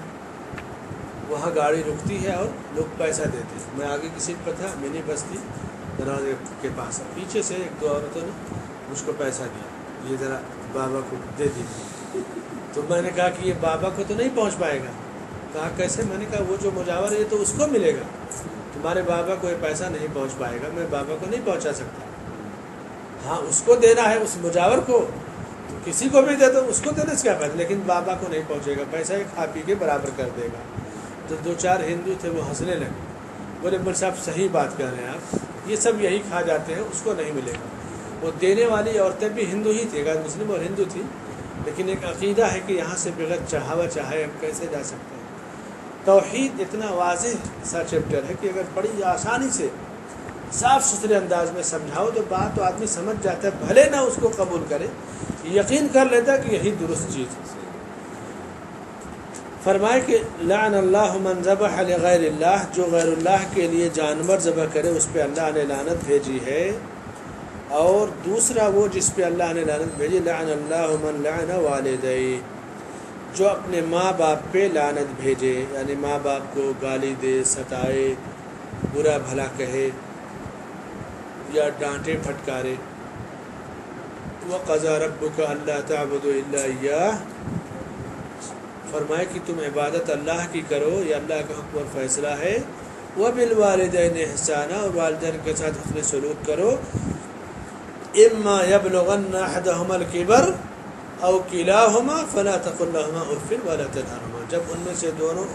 وہاں گاڑی رکتی ہے اور لوگ پیسہ دیتے ہیں. میں آگے کی سیٹ پر تھا، منی بس تھی دروازے کے پاس. پیچھے سے 1-2 عورتوں نے مجھ کو پیسہ دیا، یہ ذرا بابا کو دے دیجیے. تو میں نے کہا کہ یہ بابا کو تو نہیں پہنچ پائے گا. کہا کیسے؟ میں نے کہا وہ جو مجاور ہے تو اس کو ملے گا، تمہارے بابا کو یہ پیسہ نہیں پہنچ پائے گا، میں بابا کو نہیں پہنچا سکتا. ہاں اس کو دینا ہے، اس مجاور کو، تو کسی کو بھی دے دو، اس کو دینے سے کیا فائدہ، لیکن بابا کو نہیں پہنچے گا. پیسہ ایک کھا پی کے برابر کر دے گا. تو 2-4 ہندو تھے وہ ہنسنے لگے، بولے مول صاحب صحیح بات کہہ رہے ہیں آپ، یہ سب یہی کھا جاتے ہیں، اس کو نہیں ملے گا. وہ دینے والی عورتیں بھی ہندو ہی تھی، غیر مسلم اور ہندو تھی، لیکن ایک عقیدہ ہے کہ یہاں سے بغیر چاہا چاہے ہم کیسے جا سکتے ہیں. توحید اتنا واضح سا چیپٹر ہے کہ اگر بڑی آسانی سے صاف ستھرے انداز میں سمجھاؤ تو بات تو آدمی سمجھ جاتا ہے، بھلے نہ اس کو قبول کرے، یقین کر لیتا ہے کہ یہی درست چیز ہے. فرمائے کہ لعن اللہ من ذبح لغیر اللہ، جو غیر اللہ کے لیے جانور ذبح کرے اس پہ اللہ نے لعنت بھیجی ہے. اور دوسرا وہ جس پہ اللہ نے لعنت بھیجی، لعن اللہ من لعن والدیہ، جو اپنے ماں باپ پہ لعنت بھیجے، یعنی ماں باپ کو گالی دے، ستائے، برا بھلا کہے یا ڈانٹے پھٹکارے. وَقَضَىٰ رَبُّكَ أَلَّا تَعْبُدُوا إِلَّا إِيَّاهُ، فرمائے کہ تم عبادت اللہ کی کرو، یہ اللہ کا حکم اور فیصلہ ہے. وَبِالْوَالِدَيْنِ إِحْسَانًا، اور والدین کے ساتھ حسن سلوک کرو. إِمَّا يَبْلُغَنَّ أَحَدَهُمَا الْكِبَرَ أَوْ كِلَاهُمَا فَلَا تَقُل لَّهُمَا أُفٍّ وَلَا تَنْهَرْهُمَا، جب ان میں سے دونوں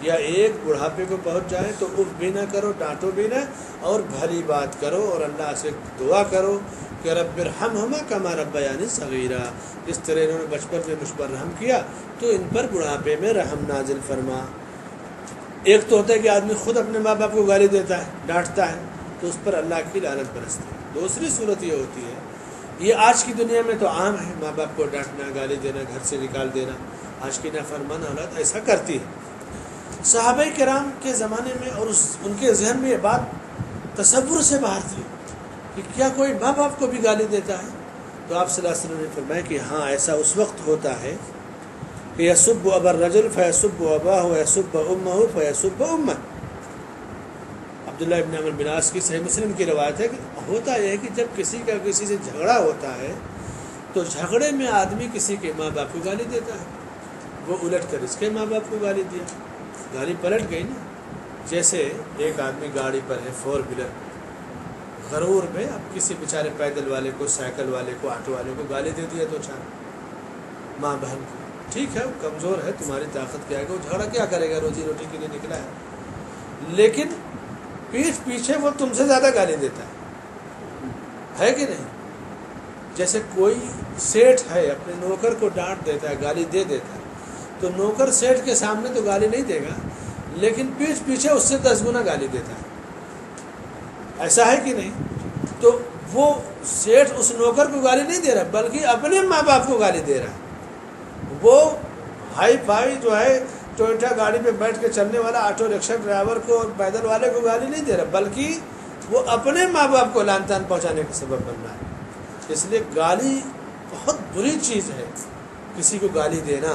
یا ایک بڑھاپے کو پہنچ جائیں تو اف بھی نہ کرو، ڈانٹو بھی نہ، اور بھلی بات کرو اور اللہ سے دعا کرو کہ رب ارحمہما کما ربیانی صغیرا، جس طرح انہوں نے بچپن میں مجھ پر رحم کیا تو ان پر بڑھاپے میں رحم نازل فرما. ایک تو ہوتا ہے کہ آدمی خود اپنے ماں باپ کو گالی دیتا ہے، ڈانٹتا ہے، تو اس پر اللہ کی لعنت برستی ہے. دوسری صورت یہ ہوتی ہے، یہ آج کی دنیا میں تو عام ہے، ماں باپ کو ڈانٹنا، گالی دینا، گھر سے نکال دینا، آج کی نافرمان اولاد ایسا کرتی ہے. صحابہ کرام کے زمانے میں اور ان کے ذہن میں یہ بات تصور سے باہر تھی کہ کیا کوئی ماں باپ کو بھی گالی دیتا ہے. تو آپ صلی اللہ علیہ وسلم نے فرمایا کہ ہاں ایسا اس وقت ہوتا ہے کہ یسب ابا الرجل فیسب اباہ ویسب امہ فیسب امہ. عبداللہ ابن عمرو بن عاص کی صحیح مسلم کی روایت ہے کہ ہوتا یہ ہے کہ جب کسی کا کسی سے جھگڑا ہوتا ہے تو جھگڑے میں آدمی کسی کے ماں باپ کو گالی دیتا ہے، وہ الٹ کر اس کے ماں باپ کو گالی دیا، گالی پلٹ گئی نا. جیسے ایک آدمی گاڑی پر ہے 4 ویلر، غرور میں اب کسی بیچارے پیدل والے کو، سائیکل والے کو، آٹو والے کو گالی دے دیا، تو چار ماں بہن کو، ٹھیک ہے وہ کمزور ہے، تمہاری طاقت کیا ہے گا، وہ جھگڑا کیا کرے گا، روزی روٹی کے لیے نکلا ہے، لیکن پیٹھ پیچھے وہ تم سے زیادہ گالی دیتا ہے کہ نہیں. جیسے کوئی سیٹھ ہے اپنے نوکر کو ڈانٹ دیتا ہے، گالی دے دیتا ہے، تو نوکر سیٹھ کے سامنے تو گالی نہیں دے گا، لیکن پیٹھ پیچھے اس سے 10 گنا گالی دیتا ہے. ایسا ہے کہ نہیں؟ تو وہ سیٹھ اس نوکر کو گالی نہیں دے رہا بلکہ اپنے ماں باپ کو گالی دے رہا ہے. وہ ہائی فائی جو ہے ٹوئوٹا گاڑی پہ بیٹھ کے چلنے والا آٹو رکشا ڈرائیور کو اور پیدل والے کو گالی نہیں دے رہا، بلکہ وہ اپنے ماں باپ کو لعن طعن پہنچانے کا سبب بن رہا ہے. اس لیے گالی بہت بری چیز ہے، کسی کو گالی دینا،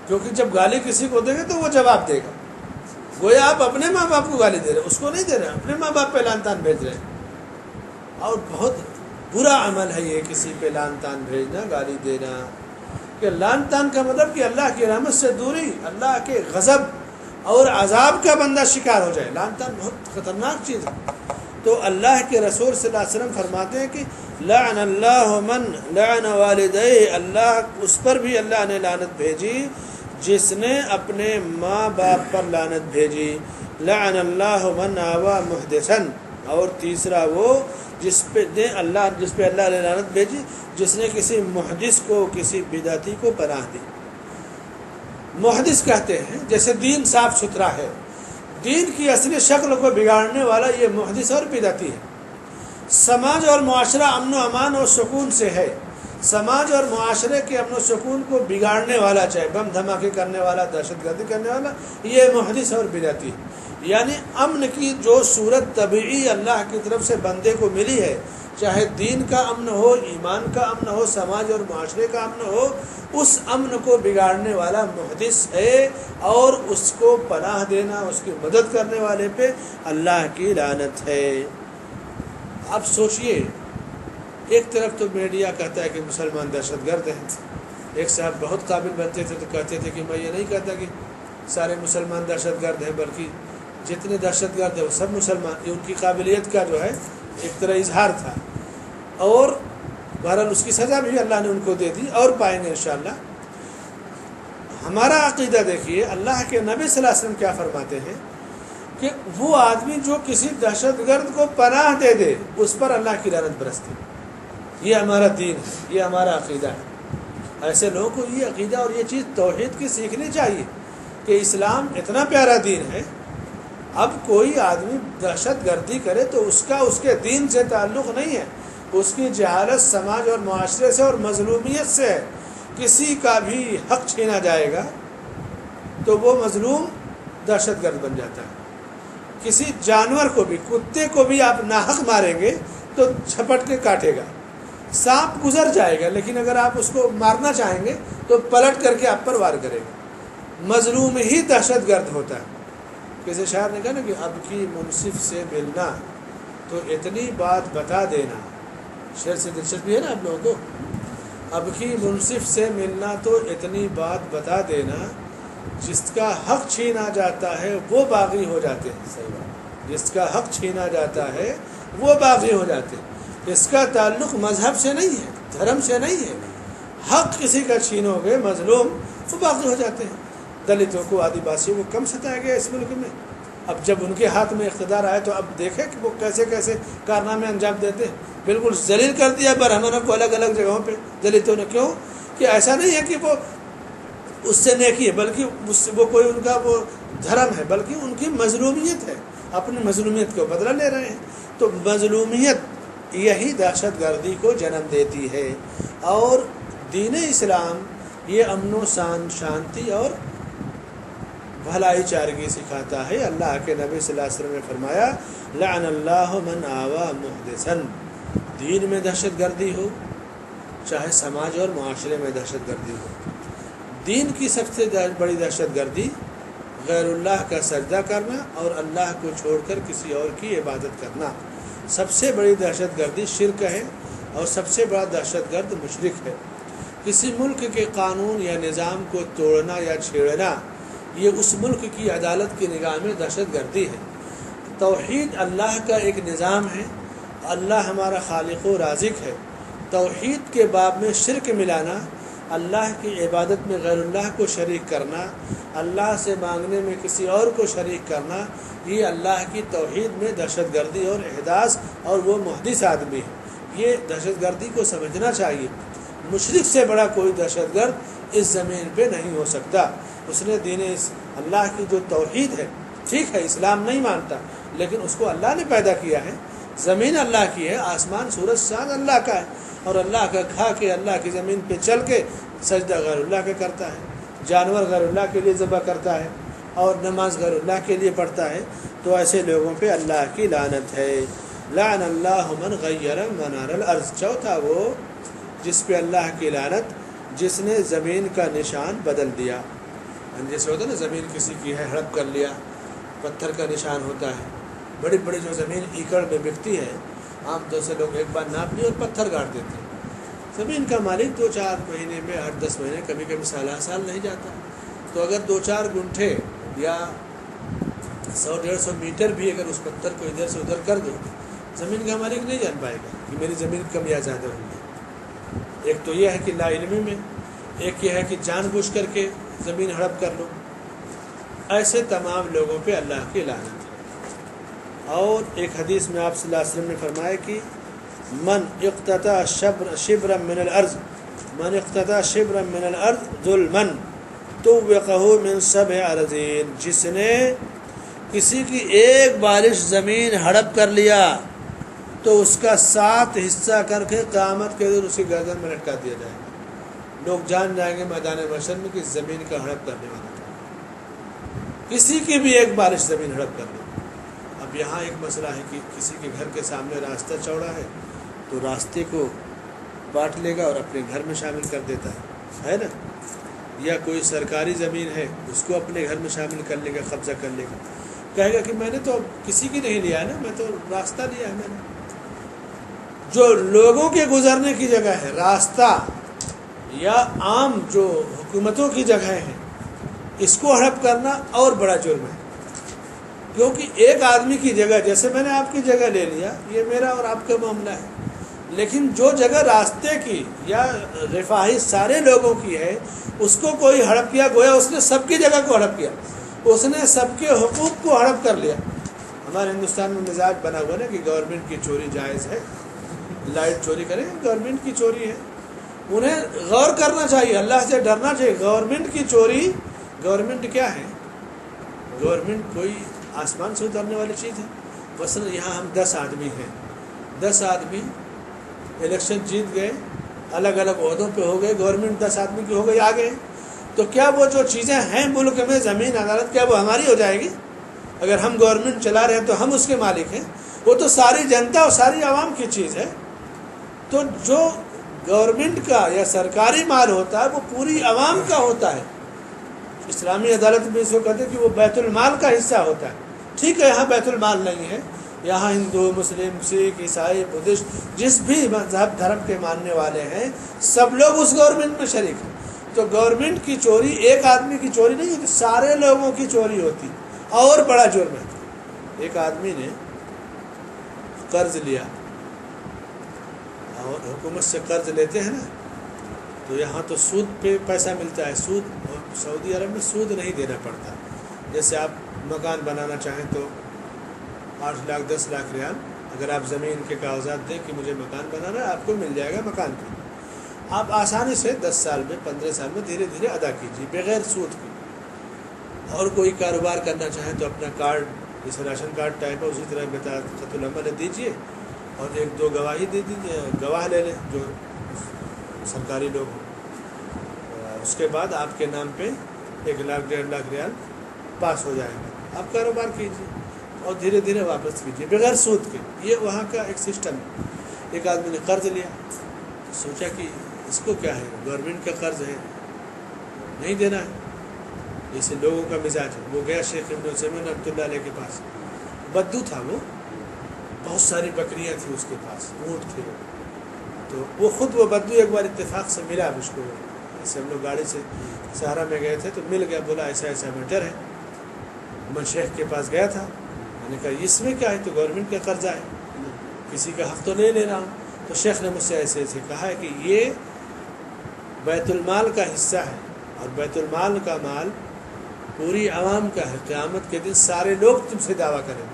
کیونکہ جب گالی کسی کو دے گا تو وہ جواب دے گا. گویا آپ اپنے ماں باپ کو گالی دے رہے ہیں، اس کو نہیں دے رہے ہیں، اپنے ماں باپ پہ لعن طعن بھیج رہے ہیں. اور بہت برا عمل ہے یہ کسی پہ لعن طعن بھیجنا، گالی دینا. کہ لعن طعن کا مطلب کہ اللہ کی رحمت سے دوری، اللہ کے غضب اور عذاب کا بندہ شکار ہو جائے. لعن طعن بہت خطرناک چیز ہے. تو اللہ کے رسول صلی اللہ علیہ وسلم فرماتے ہیں کہ لعن اللہ من لعن والدیہ، اللہ اس پر بھی اللہ نے لعنت بھیجی جس نے اپنے ماں باپ پر لعنت بھیجی. لعن اللہ من آوى محدثا، اور تیسرا وہ جس پہ اللہ نے لعنت بھیجی جس نے کسی محدث کو، کسی بدعتی کو پناہ دی. محدث کہتے ہیں جیسے دین صاف ستھرا ہے، دین کی اصلی شکل کو بگاڑنے والا یہ محدث اور بدعتی ہے. سماج اور معاشرہ امن و امان اور سکون سے ہے. سماج اور معاشرے کے امن و سکون کو بگاڑنے والا، چاہے بم دھماکے کرنے والا، دہشت گردی کرنے والا، یہ محدث اور بدعتی ہے. یعنی امن کی جو صورت طبیعی اللہ کی طرف سے بندے کو ملی ہے، چاہے دین کا امن ہو، ایمان کا امن ہو، سماج اور معاشرے کا امن ہو، اس امن کو بگاڑنے والا محدث ہے، اور اس کو پناہ دینا، اس کی مدد کرنے والے پہ اللہ کی لعنت ہے. اب سوچئے، ایک طرف تو میڈیا کہتا ہے کہ مسلمان دہشت گرد ہیں. ایک صاحب بہت قابل بنتے تھے تو کہتے تھے کہ میں یہ نہیں کہتا کہ سارے مسلمان دہشت گرد ہیں، بلکہ جتنے دہشت گرد ہیں وہ سب مسلمان. یہ ان کی قابلیت کا جو ہے ایک طرح اظہار تھا، اور بہرحال اس کی سزا بھی اللہ نے ان کو دے دی، اور پائیں گے انشاءاللہ. ہمارا عقیدہ دیکھیے، اللہ کے نبی صلی اللہ علیہ وسلم کیا فرماتے ہیں کہ وہ آدمی جو کسی دہشت گرد کو پناہ دے دے اس پر اللہ کی لعنت برستی. یہ ہمارا دین ہے، یہ ہمارا عقیدہ ہے. ایسے لوگوں کو یہ عقیدہ اور یہ چیز توحید کی سیکھنی چاہیے کہ اسلام اتنا پیارا دین ہے. اب کوئی آدمی دہشت گردی کرے تو اس کے دین سے تعلق نہیں ہے، اس کی جہالت سماج اور معاشرے سے اور مظلومیت سے ہے. کسی کا بھی حق چھینا جائے گا تو وہ مظلوم دہشت گرد بن جاتا ہے. کسی جانور کو بھی، کتے کو بھی آپ ناحق ماریں گے تو جھپٹ کے کاٹے گا. سانپ گزر جائے گا، لیکن اگر آپ اس کو مارنا چاہیں گے تو پلٹ کر کے آپ پر وار کرے گا. مظلوم ہی دہشت گرد ہوتا ہے. کسی شاعر نے کہا نا کہ اب کی منصف سے ملنا تو اتنی بات بتا دینا. شعر سے دلچسپی ہے نا آپ لوگوں کو. اب کی منصف سے ملنا تو اتنی بات بتا دینا، جس کا حق چھینا جاتا ہے وہ باغی ہو جاتے ہیں. صحیح بات. جس کا حق چھینا جاتا ہے وہ باغی ہو جاتے ہیں. اس کا تعلق مذہب سے نہیں ہے، دھرم سے نہیں ہے. حق کسی کا چھینو گے مظلوم، وہ باغی ہو جاتے ہیں. دلتوں کو، آدی باسیوں کو کم ستایا گیا اس ملک میں. اب جب ان کے ہاتھ میں اقتدار آئے تو اب دیکھیں کہ وہ کیسے کیسے کارنامے انجام دیتے ہیں. بالکل ذلیل کر دیا برہمنوں کو الگ الگ جگہوں پہ دلتوں نے. کیوں کہ ایسا نہیں ہے کہ وہ اس سے نیکی ہے، بلکہ وہ کوئی ان کا وہ دھرم ہے، بلکہ ان کی مظلومیت ہے. اپنی مظلومیت کو بدلہ لے رہے ہیں. تو مظلومیت یہی دہشت گردی کو جنم دیتی ہے. اور دین اسلام یہ امن و شانتی اور بھلائی چارگی سکھاتا ہے. اللہ کے نبی صلی اللہ علیہ وسلم نے فرمایا لعن اللہ من آوى محدثا. دین میں دہشت گردی ہو، چاہے سماج اور معاشرے میں دہشت گردی ہو. دین کی سب سے بڑی دہشت گردی غیر اللہ کا سجدہ کرنا اور اللہ کو چھوڑ کر کسی اور کی عبادت کرنا. سب سے بڑی دہشت گردی شرک ہے، اور سب سے بڑا دہشت گرد مشرک ہے. کسی ملک کے قانون یا نظام کو توڑنا یا چھیڑنا، یہ اس ملک کی عدالت کی نگاہ میں دہشت گردی ہے. توحید اللہ کا ایک نظام ہے. اللہ ہمارا خالق و رازق ہے. توحید کے باب میں شرک ملانا، اللہ کی عبادت میں غیر اللہ کو شریک کرنا، اللہ سے مانگنے میں کسی اور کو شریک کرنا، یہ اللہ کی توحید میں دہشت گردی اور احداث، اور وہ محدث آدمی ہے. یہ دہشت گردی کو سمجھنا چاہیے. مشرک سے بڑا کوئی دہشت گرد اس زمین پہ نہیں ہو سکتا. اس نے دین اللہ کی جو توحید ہے، ٹھیک ہے اسلام نہیں مانتا، لیکن اس کو اللہ نے پیدا کیا ہے. زمین اللہ کی ہے، آسمان سورج چاند اللہ کا ہے، اور اللہ کا کھا کے اللہ کی زمین پہ چل کے سجدہ غیر اللہ کا کرتا ہے. جانور غیر اللہ کے لیے ذبح کرتا ہے، اور نماز غیر اللہ کے لیے پڑھتا ہے. تو ایسے لوگوں پہ اللہ کی لعنت ہے. لعن اللہ من غیر منار الارض. چوتھا وہ جس پہ اللہ کی لعنت جس نے زمین کا نشان بدل دیا. جیسے ہوتا ہے نا، زمین کسی کی ہے ہڑپ کر لیا، پتھر کا نشان ہوتا ہے. بڑی بڑی جو زمین ایکڑ میں بکتی ہے عام طور سے لوگ ایک بار ناپ لیے اور پتھر گاڑ دیتے ہیں۔ زمین کا مالک 2-4 مہینے میں 8-10 مہینے کبھی کبھی سال نہیں جاتا، تو اگر 2-4 گنٹھے یا 100-150 میٹر بھی اگر اس پتھر کو ادھر سے ادھر کر دو، زمین کا مالک نہیں جان پائے گا کہ میری زمین کم یا زیادہ ہوئی۔ ایک تو یہ ہے کہ لا علمی میں، ایک یہ ہے کہ جان بوجھ کر کے زمین ہڑپ کر لو۔ ایسے تمام لوگوں پہ اللہ کی لعنت ہے۔ اور ایک حدیث میں آپ صلی اللہ علیہ وسلم نے فرمایا کہ من اقتطع شبرا من الارض ظلما طوقہ من 7 ارضین، جس نے کسی کی ایک بالش زمین ہڑپ کر لیا تو اس کا 7 حصہ کر کے قیامت کے دن اس کی گردن میں لٹکا دیا جائے گا۔ لوگ جان جائیں گے میدان محشر میں کہ زمین کا ہڑپ کرنے والا تھا، کسی کی بھی ایک بالش زمین ہڑپ کر لی۔ اب یہاں ایک مسئلہ ہے کہ کسی کے گھر کے سامنے راستہ چوڑا ہے تو راستے کو بانٹ لے گا اور اپنے گھر میں شامل کر دیتا ہے نا، یا کوئی سرکاری زمین ہے اس کو اپنے گھر میں شامل کر لے گا، قبضہ کر لے گا، کہے گا کہ میں نے تو کسی کی نہیں لیا ہے نا، میں تو راستہ لیا ہے میں نے۔ جو لوگوں کے گزرنے کی جگہ ہے، راستہ یا عام جو حکومتوں کی جگہ ہیں، اس کو ہڑپ کرنا اور بڑا جرم ہے، کیونکہ ایک آدمی کی جگہ، جیسے میں نے آپ کی جگہ لے لیا، یہ میرا اور آپ کا معاملہ ہے، لیکن جو جگہ راستے کی یا رفاہی سارے لوگوں کی ہے اس کو کوئی ہڑپ کیا، گویا اس نے سب کی جگہ کو ہڑپ کیا، اس نے سب کے حقوق کو ہڑپ کر لیا۔ ہمارے ہندوستان میں مزاج بنا ہوا نا کہ گورنمنٹ کی چوری جائز ہے، لائٹ چوری کریں، گورنمنٹ کی چوری ہے۔ انہیں غور کرنا چاہیے، اللہ سے ڈرنا چاہیے۔ گورنمنٹ کی چوری، گورنمنٹ کیا ہے؟ گورنمنٹ کوئی آسمان سے اترنے والی چیز ہے؟ مثلا یہاں ہم 10 آدمی ہیں، 10 آدمی الیکشن جیت گئے، الگ الگ عہدوں پہ ہو گئے، گورنمنٹ 10 آدمی کی ہو گئی آگے، تو کیا وہ جو چیزیں ہیں ملک میں، زمین، عدالت، کیا وہ ہماری ہو جائے گی؟ اگر ہم گورنمنٹ چلا رہے ہیں تو ہم اس کے مالک ہیں، وہ تو ساری جنتا اور ساری عوام کی چیز ہے۔ تو جو گورنمنٹ کا یا سرکاری مال ہوتا ہے وہ پوری عوام کا ہوتا ہے۔ اسلامی عدالت میں اس کو کہتے ہیں کہ وہ بیت المال کا حصہ ہوتا ہے۔ ٹھیک ہے، یہاں بیت المال نہیں ہے، یہاں ہندو، مسلم، سکھ، عیسائی، بدھسٹ، جس بھی مذہب دھرم کے ماننے والے ہیں، سب لوگ اس گورنمنٹ میں شریک ہیں۔ تو گورنمنٹ کی چوری ایک آدمی کی چوری نہیں ہوتی، سارے لوگوں کی چوری ہوتی، اور بڑا جرم ہے۔ ایک آدمی نے قرض لیا، اور حکومت سے قرض لیتے ہیں نا تو یہاں تو سود پہ پیسہ ملتا ہے، سود، اور سعودی عرب میں سود نہیں دینا پڑتا۔ جیسے آپ مکان بنانا چاہیں تو 8 لاکھ 10 لاکھ ریال، اگر آپ زمین کے کاغذات دیں کہ مجھے مکان بنانا ہے، آپ کو مل جائے گا مکان پہ، آپ آسانی سے 10 سال میں، 15 سال میں دھیرے دھیرے ادا کیجیے بغیر سود کے۔ اور کوئی کاروبار کرنا چاہیں تو اپنا کارڈ، جیسے راشن کارڈ ٹائپ ہے اسی طرح بطاقت العمل دیجیے، اور 1-2 گواہی دے دیجیے، گواہ لے لیں جو سرکاری لوگ ہوں، اس کے بعد آپ کے نام پہ 1 لاکھ 1.5 لاکھ ریال پاس ہو جائے گا۔ آپ کاروبار کیجیے اور دھیرے دھیرے واپس کیجیے بغیر سود کے۔ یہ وہاں کا ایک سسٹم ہے۔ ایک آدمی نے قرض لیا، سوچا کہ اس کو کیا ہے، گورنمنٹ کا قرض ہے، نہیں دینا ہے، جیسے لوگوں کا مزاج ہے۔ وہ گیا شیخ ابن عثیمین رحمۃ اللہ علیہ کے پاس، بدو تھا وہ، بہت ساری بکریاں تھیں اس کے پاس، اونٹ تھے، تو وہ خود وہ بدو ایک بار اتفاق سے ملا مجھ کو، جیسے ہم لوگ گاڑی سے سہارا میں گئے تھے تو مل گیا، بولا ایسا ایسا میٹر ہے۔ میں شیخ کے پاس گیا تھا، میں نے کہا اس میں کیا ہے، تو گورنمنٹ کا قرضہ ہے، کسی کا حق تو نہیں لے رہا ہوں۔ تو شیخ نے مجھ سے ایسے ایسے کہا ہے کہ یہ بیت المال کا حصہ ہے، اور بیت المال کا مال پوری عوام کا ہے، قیامت کے دن سارے لوگ تم سے دعویٰ کریں گے۔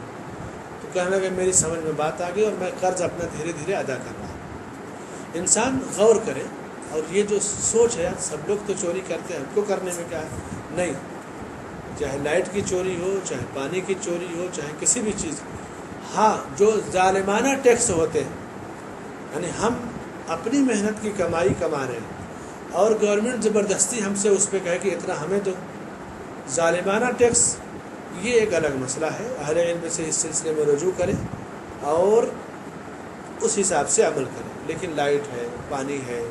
تو کہنے لگا میری سمجھ میں بات آ گئی، اور میں قرض اپنا دھیرے دھیرے ادا کر رہا ہوں۔ انسان غور کرے، اور یہ جو سوچ ہے سب لوگ تو چوری کرتے ہیں، ہم کو کرنے میں کیا ہے؟ نہیں، چاہے لائٹ کی چوری ہو، چاہے پانی کی چوری ہو، چاہے کسی بھی چیز، ہاں جو ظالمانہ ٹیکس ہوتے ہیں، یعنی ہم اپنی محنت کی کمائی کما رہے ہیں اور گورنمنٹ زبردستی ہم سے اس پہ کہے کہ اتنا ہمیں دو، ظالمانہ ٹیکس، یہ ایک الگ مسئلہ ہے۔ اہل علم سے اس سلسلے میں رجوع کریں اور اس حساب سے عمل کریں۔ لیکن لائٹ ہے، پانی ہے،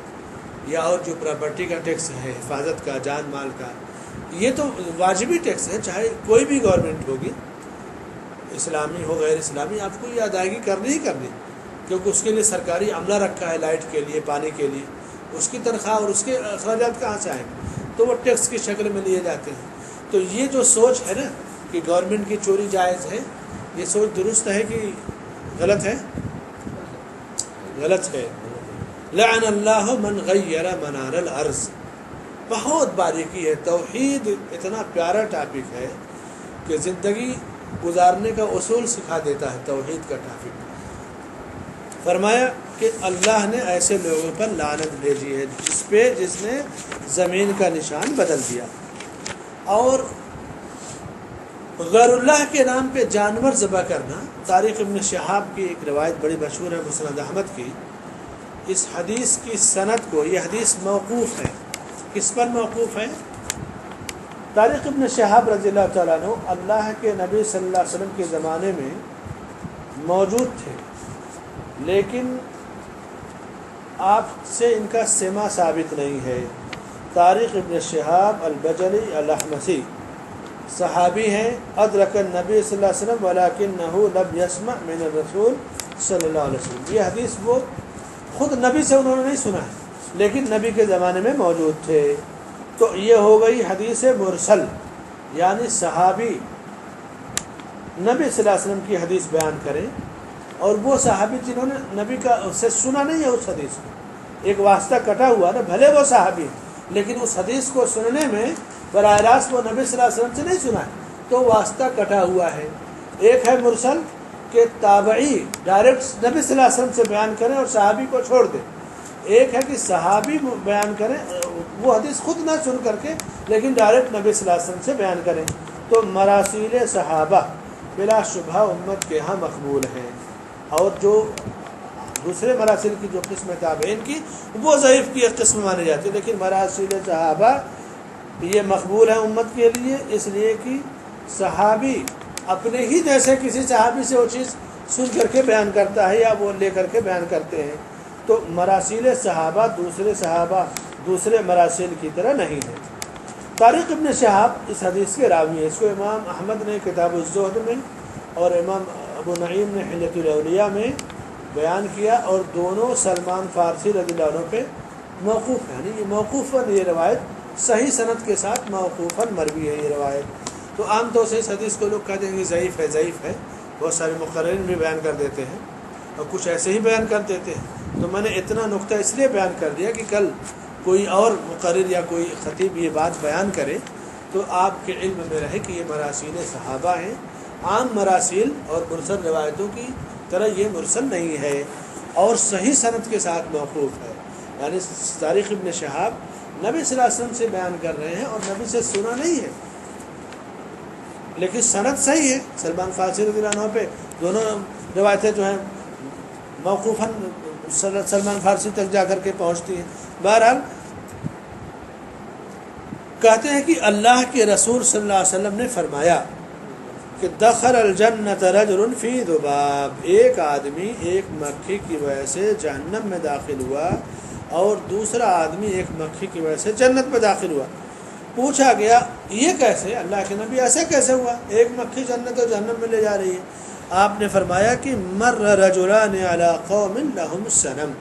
یا اور جو پراپرٹی کا ٹیکس ہے، حفاظت کا، جان مال کا، یہ تو واجبی ٹیکس ہے، چاہے کوئی بھی گورنمنٹ ہوگی، اسلامی ہو غیر اسلامی، آپ کو یہ ادائیگی کرنی ہی کرنی۔ کیونکہ اس کے لیے سرکاری عملہ رکھا ہے لائٹ کے لیے، پانی کے لیے، اس کی تنخواہ اور اس کے اخراجات کہاں سے آئیں گے؟ تو وہ ٹیکس کی شکل میں لیے جاتے ہیں۔ تو یہ جو سوچ ہے نا کہ گورنمنٹ کی چوری جائز ہے، یہ سوچ درست ہے کہ غلط ہے؟ غلط ہے۔ لعن اللہ من غیر منار الارض، بہت باریکی ہے۔ توحید اتنا پیارا ٹاپک ہے کہ زندگی گزارنے کا اصول سکھا دیتا ہے توحید کا ٹاپک۔ فرمایا کہ اللہ نے ایسے لوگوں پر لعنت بھیجی ہے جس نے زمین کا نشان بدل دیا، اور غیر اللہ کے نام پہ جانور ذبح کرنا۔ طارق ابن شہاب کی ایک روایت بڑی مشہور ہے مسند احمد کی، اس حدیث کی سند کو، یہ حدیث موقوف ہے۔ کس پر موقوف ہے؟ طارق ابن شہاب رضی اللہ تعالیٰ عنہ اللہ کے نبی صلی اللہ علیہ وسلم کے زمانے میں موجود تھے، لیکن آپ سے ان کا سماع ثابت نہیں ہے۔ طارق ابن شہاب البجلی الاحمسی صحابی ہیں، ادرک النبی صلی اللہ علیہ وسلم ولکنہ لم یسمع من الرسول صلی اللہ علیہ وسلم۔ یہ حدیث وہ خود نبی سے انہوں نے نہیں سنا ہے، لیکن نبی کے زمانے میں موجود تھے۔ تو یہ ہو گئی حدیث مرسل، یعنی صحابی نبی صلی اللہ علیہ وسلم کی حدیث بیان کریں، اور وہ صحابی جنہوں نے نبی کا سے سنا نہیں ہے اس حدیث کو، ایک واسطہ کٹا ہوا نا، بھلے وہ صحابی لیکن اس حدیث کو سننے میں براہ راست وہ نبی صلی اللہ علیہ وسلم سے نہیں سنا ہے، تو واسطہ کٹا ہوا ہے۔ ایک ہے مرسل کہ تابعی ڈائریکٹ نبی صلی اللہ علیہ وسلم سے بیان کریں اور صحابی کو چھوڑ دیں۔ ایک ہے کہ صحابی بیان کریں، وہ حدیث خود نہ سن کر کے لیکن ڈائریکٹ نبی صلی اللہ علیہ وسلم سے بیان کریں۔ تو مراسیل صحابہ بلا شبہ امت کے ہاں مقبول ہیں، اور جو دوسرے مراسل کی جو قسم تابعین کی وہ ضعیف کی ایک قسم مانی جاتی ہے، لیکن مراسل صحابہ یہ مقبول ہے امت کے لیے، اس لیے کہ صحابی اپنے ہی جیسے کسی صحابی سے وہ چیز سن کر کے بیان کرتا ہے یا وہ لے کر کے بیان کرتے ہیں۔ تو مراسیل صحابہ دوسرے مراسل کی طرح نہیں ہے۔ طارق ابن شہاب اس حدیث کے راوی ہیں، اس کو امام احمد نے کتاب الزہد میں اور امام ابو نعیم نے حلیۃ الاولیاء میں بیان کیا، اور دونوں سلمان فارسی رضی اللہ عنہ پہ موقوف ہے، یعنی یہ موقوفاً یہ روایت صحیح سند کے ساتھ موقوفاً مروی ہے یہ روایت۔ تو عام طور سے اس حدیث کو لوگ کہتے ہیں کہ ضعیف ہے، بہت سارے مقررین بھی بیان کر دیتے ہیں اور کچھ ایسے ہی بیان کر دیتے ہیں۔ تو میں نے اتنا نقطہ اس لیے بیان کر دیا کہ کل کوئی اور مقرر یا کوئی خطیب یہ بات بیان کرے تو آپ کے علم میں رہے کہ یہ مراسیل صحابہ ہیں۔ عام مراسیل اور مرسل روایتوں کی طرح یہ مرسل نہیں ہے، اور صحیح سند کے ساتھ موقوف ہے، یعنی طارق ابن شہاب نبی صلی اللہ علیہ وسلم سے بیان کر رہے ہیں اور نبی سے سنا نہیں ہے، لیکن سند صحیح ہے۔ سلمان فارسی رضی اللہ عنہ پہ دونوں روایتیں جو ہیں موقوفاً سلمان فارسی تک جا کر کے پہنچتی ہیں۔ بہرحال کہتے ہیں کہ اللہ کے رسول صلی اللہ علیہ وسلم نے فرمایا کہ دخل الجنت رجل فی ذباب، ایک آدمی ایک مکھی کی وجہ سے جہنم میں داخل ہوا اور دوسرا آدمی ایک مکھی کی وجہ سے جنت میں داخل ہوا۔ پوچھا گیا یہ کیسے؟ اللہ کے نبی ایسے کیسے ہوا؟ ایک مکھی جنت اور جہنم میں لے جا رہی ہے۔ آپ نے فرمایا کہ مر رجلان علی قوم لهم صنم،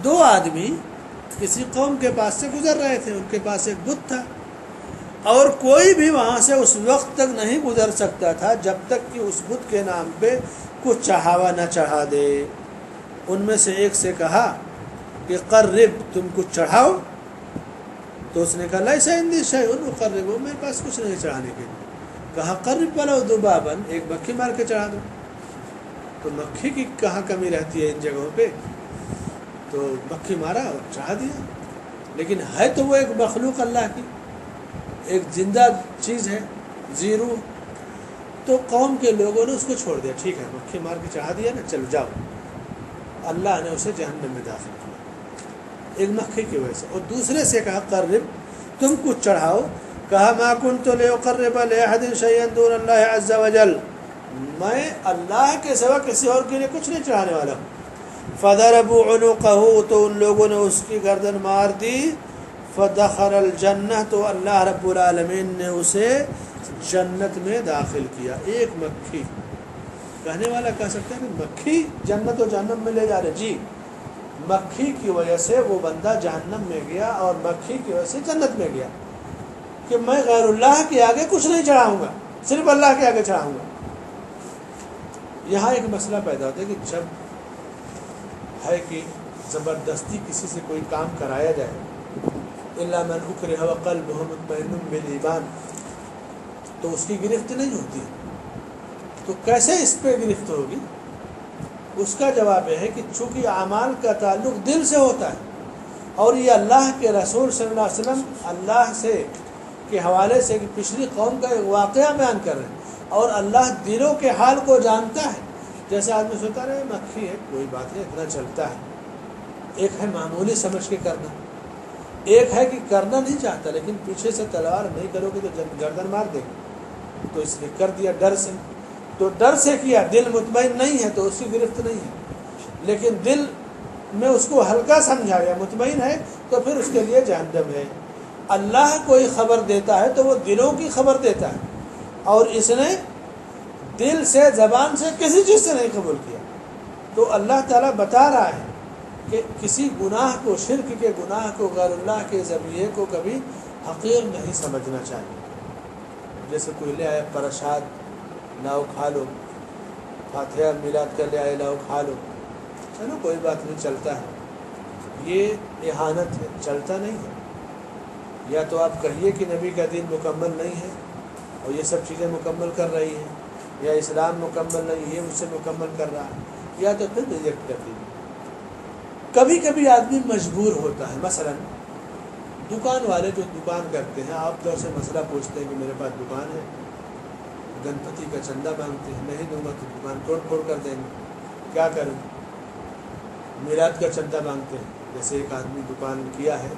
دو آدمی کسی قوم کے پاس سے گزر رہے تھے، ان کے پاس ایک بت تھا، اور کوئی بھی وہاں سے اس وقت تک نہیں گزر سکتا تھا جب تک کہ اس بت کے نام پہ کچھ چڑھاوا نہ چڑھا دے۔ ان میں سے ایک سے کہا کہ قرب، تم کچھ چڑھاؤ، تو اس نے کہا لیس عندی شیء اقرب، میرے پاس کچھ نہیں چڑھانے کے لیے۔ کہا قرب ولو ذبابا، ایک مکھی مار کے چڑھا دو۔ تو مکھی کی کہاں کمی رہتی ہے ان جگہوں پہ؟ تو مکھی مارا اور چڑھا دیا، لیکن ہے تو وہ ایک مخلوق اللہ کی، ایک زندہ چیز ہے، زیرو۔ تو قوم کے لوگوں نے اس کو چھوڑ دیا، ٹھیک ہے مکھی مار کے چڑھا دیا نا، چلو جاؤ۔ اللہ نے اسے جہنم میں داخل کیا ایک مکھی کی وجہ سے۔ اور دوسرے سے کہا قرب، تم کچھ چڑھاؤ۔ کہا ما کنت لأقرب لأحد شيئا دون اللہ عز وجل، میں اللہ کے سوا کسی اور کے لیے کچھ نہیں چڑھانے والا ہوں۔ فضربوا عنقه، تو ان لوگوں نے اس کی گردن مار دی۔ فدخل الجنہ، تو اللہ رب العالمین نے اسے جنت میں داخل کیا۔ ایک مکھی کہنے والا کہہ سکتا ہے کہ مکھی جنت و جہنم میں لے جا رہے، جی مکھی کی وجہ سے وہ بندہ جہنم میں گیا اور مکھی کی وجہ سے جنت میں گیا، کہ میں غیر اللہ کے آگے کچھ نہیں چڑھاؤں گا، صرف اللہ کے آگے چڑھاؤں گا۔ یہاں ایک مسئلہ پیدا ہوتا ہے کہ جب ہے کہ زبردستی کسی سے کوئی کام کرایا جائے، الا من اکرہ وقلبہ مطمئن بالایمان، تو اس کی گرفت نہیں ہوتی، تو کیسے اس پہ گرفت ہوگی؟ اس کا جواب یہ ہے کہ چونکہ اعمال کا تعلق دل سے ہوتا ہے، اور یہ اللہ کے رسول صلی اللہ علیہ وسلم اللہ سے کے حوالے سے کہ پچھلی قوم کا ایک واقعہ بیان کر رہے ہیں، اور اللہ دلوں کے حال کو جانتا ہے۔ جیسے آدمی سوچتا رہے مکھی ہے، کوئی بات نہیں، اتنا چلتا ہے۔ ایک ہے معمولی سمجھ کے کرنا، ایک ہے کہ کرنا نہیں چاہتا لیکن پیچھے سے تلوار نہیں کرو گے تو گردن مار دے گا، تو اس نے کر دیا ڈر سے، تو ڈر سے کیا، دل مطمئن نہیں ہے تو اس کی گرفت نہیں ہے، لیکن دل میں اس کو ہلکا سمجھا گیا، مطمئن ہے تو پھر اس کے لیے جہنم ہے۔ اللہ کوئی خبر دیتا ہے تو وہ دلوں کی خبر دیتا ہے، اور اس نے دل سے زبان سے کسی چیز سے نہیں قبول کیا، تو اللہ تعالیٰ بتا رہا ہے کہ کسی گناہ کو، شرک کے گناہ کو، غیر اللہ کے ذبیحے کو کبھی حقیر نہیں سمجھنا چاہیے۔ جیسے کوئی لے آئے پرشاد، لاؤ کھا لو، فاتحہ میلاد کر لے آئے، لاؤ کھا لو، چلو کوئی بات نہیں، چلتا ہے، یہ اہانت ہے، چلتا نہیں ہے۔ یا تو آپ کہیے کہ نبی کا دین مکمل نہیں ہے اور یہ سب چیزیں مکمل کر رہی ہیں، یا اسلام مکمل نہیں، یہ مجھ سے مکمل کر رہا ہے، یا تو پھر ریجیکٹ کر دیجیے۔ کبھی کبھی آدمی مجبور ہوتا ہے، مثلا دکان والے جو دکان کرتے ہیں، آپ طور سے مسئلہ پوچھتے ہیں کہ میرے پاس دکان ہے، گنپتی کا چندہ مانگتے ہیں، نہیں دوں گا تو دکان توڑ پھوڑ کر دیں گے، کیا کروں؟ میلاد کا چندہ مانگتے ہیں، جیسے ایک آدمی دکان کیا ہے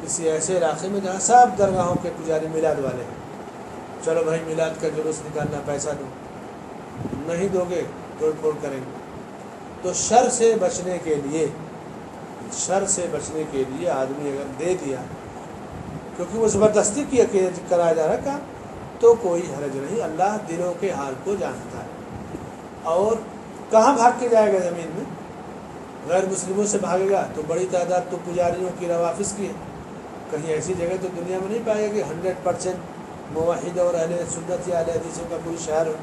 کسی ایسے علاقے میں جہاں سب درگاہوں کے پجاری میلاد والے ہیں، چلو بھائی میلاد کا جلوس نکالنا، پیسہ دو، نہیں دو گے توڑ پھوڑ کریں گے۔ تو شر سے بچنے کے لیے آدمی اگر دے دیا، کیونکہ وہ زبردستی کیا کہ کرایا جا رہا کام، تو کوئی حرج نہیں، اللہ دلوں کے حال کو جانتا ہے۔ اور کہاں بھاگ کے جائے گا زمین میں؟ غیر مسلموں سے بھاگے گا تو بڑی تعداد تو پجاریوں کی روافظ کی ہے، کہیں ایسی جگہ تو دنیا میں نہیں پائے گا کہ 100% موحد اور اہل سنت یا اہل حدیثوں کا کوئی شہر ہو۔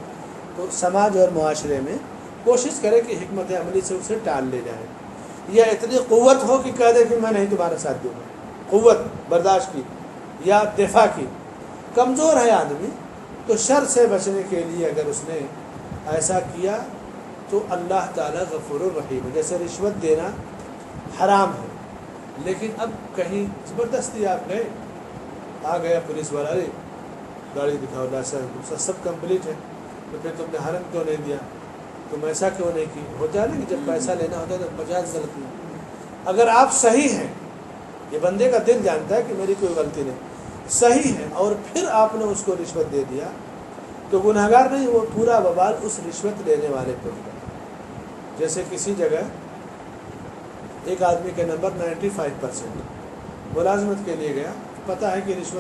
تو سماج اور معاشرے میں کوشش کرے کہ حکمت عملی سے اسے ٹال لے جائے، یا اتنی قوت ہو کہ کہہ دے کہ میں نہیں تمہارا ساتھ دوں گا، قوت برداشت کی یا دفاع کی۔ کمزور ہے آدمی تو شر سے بچنے کے لیے اگر اس نے ایسا کیا تو اللہ تعالیٰ غفور الرحیم ہے۔ جیسے رشوت دینا حرام ہے، لیکن اب کہیں زبردستی آپ گئے، آ گیا پولیس والا، ارے گاڑی دکھاؤ، لائسنس سب کمپلیٹ ہے، تو پھر تم نے حرم کیوں نہیں دیا، تم ایسا کیوں نہیں کی؟ ہوتا ہے نا کہ جب پیسہ لینا ہوتا ہے تو 50 غلطی۔ اگر آپ صحیح ہیں، یہ بندے کا دل جانتا ہے کہ میری کوئی غلطی نہیں، صحیح ہے، اور پھر آپ نے اس کو رشوت دے دیا تو گنہگار نہیں، وہ پورا وبال اس رشوت لینے والے پہ ہوگا۔ جیسے کسی جگہ ایک آدمی کا نمبر 95%، ملازمت کے لیے گیا، پتہ ہے کہ رشوت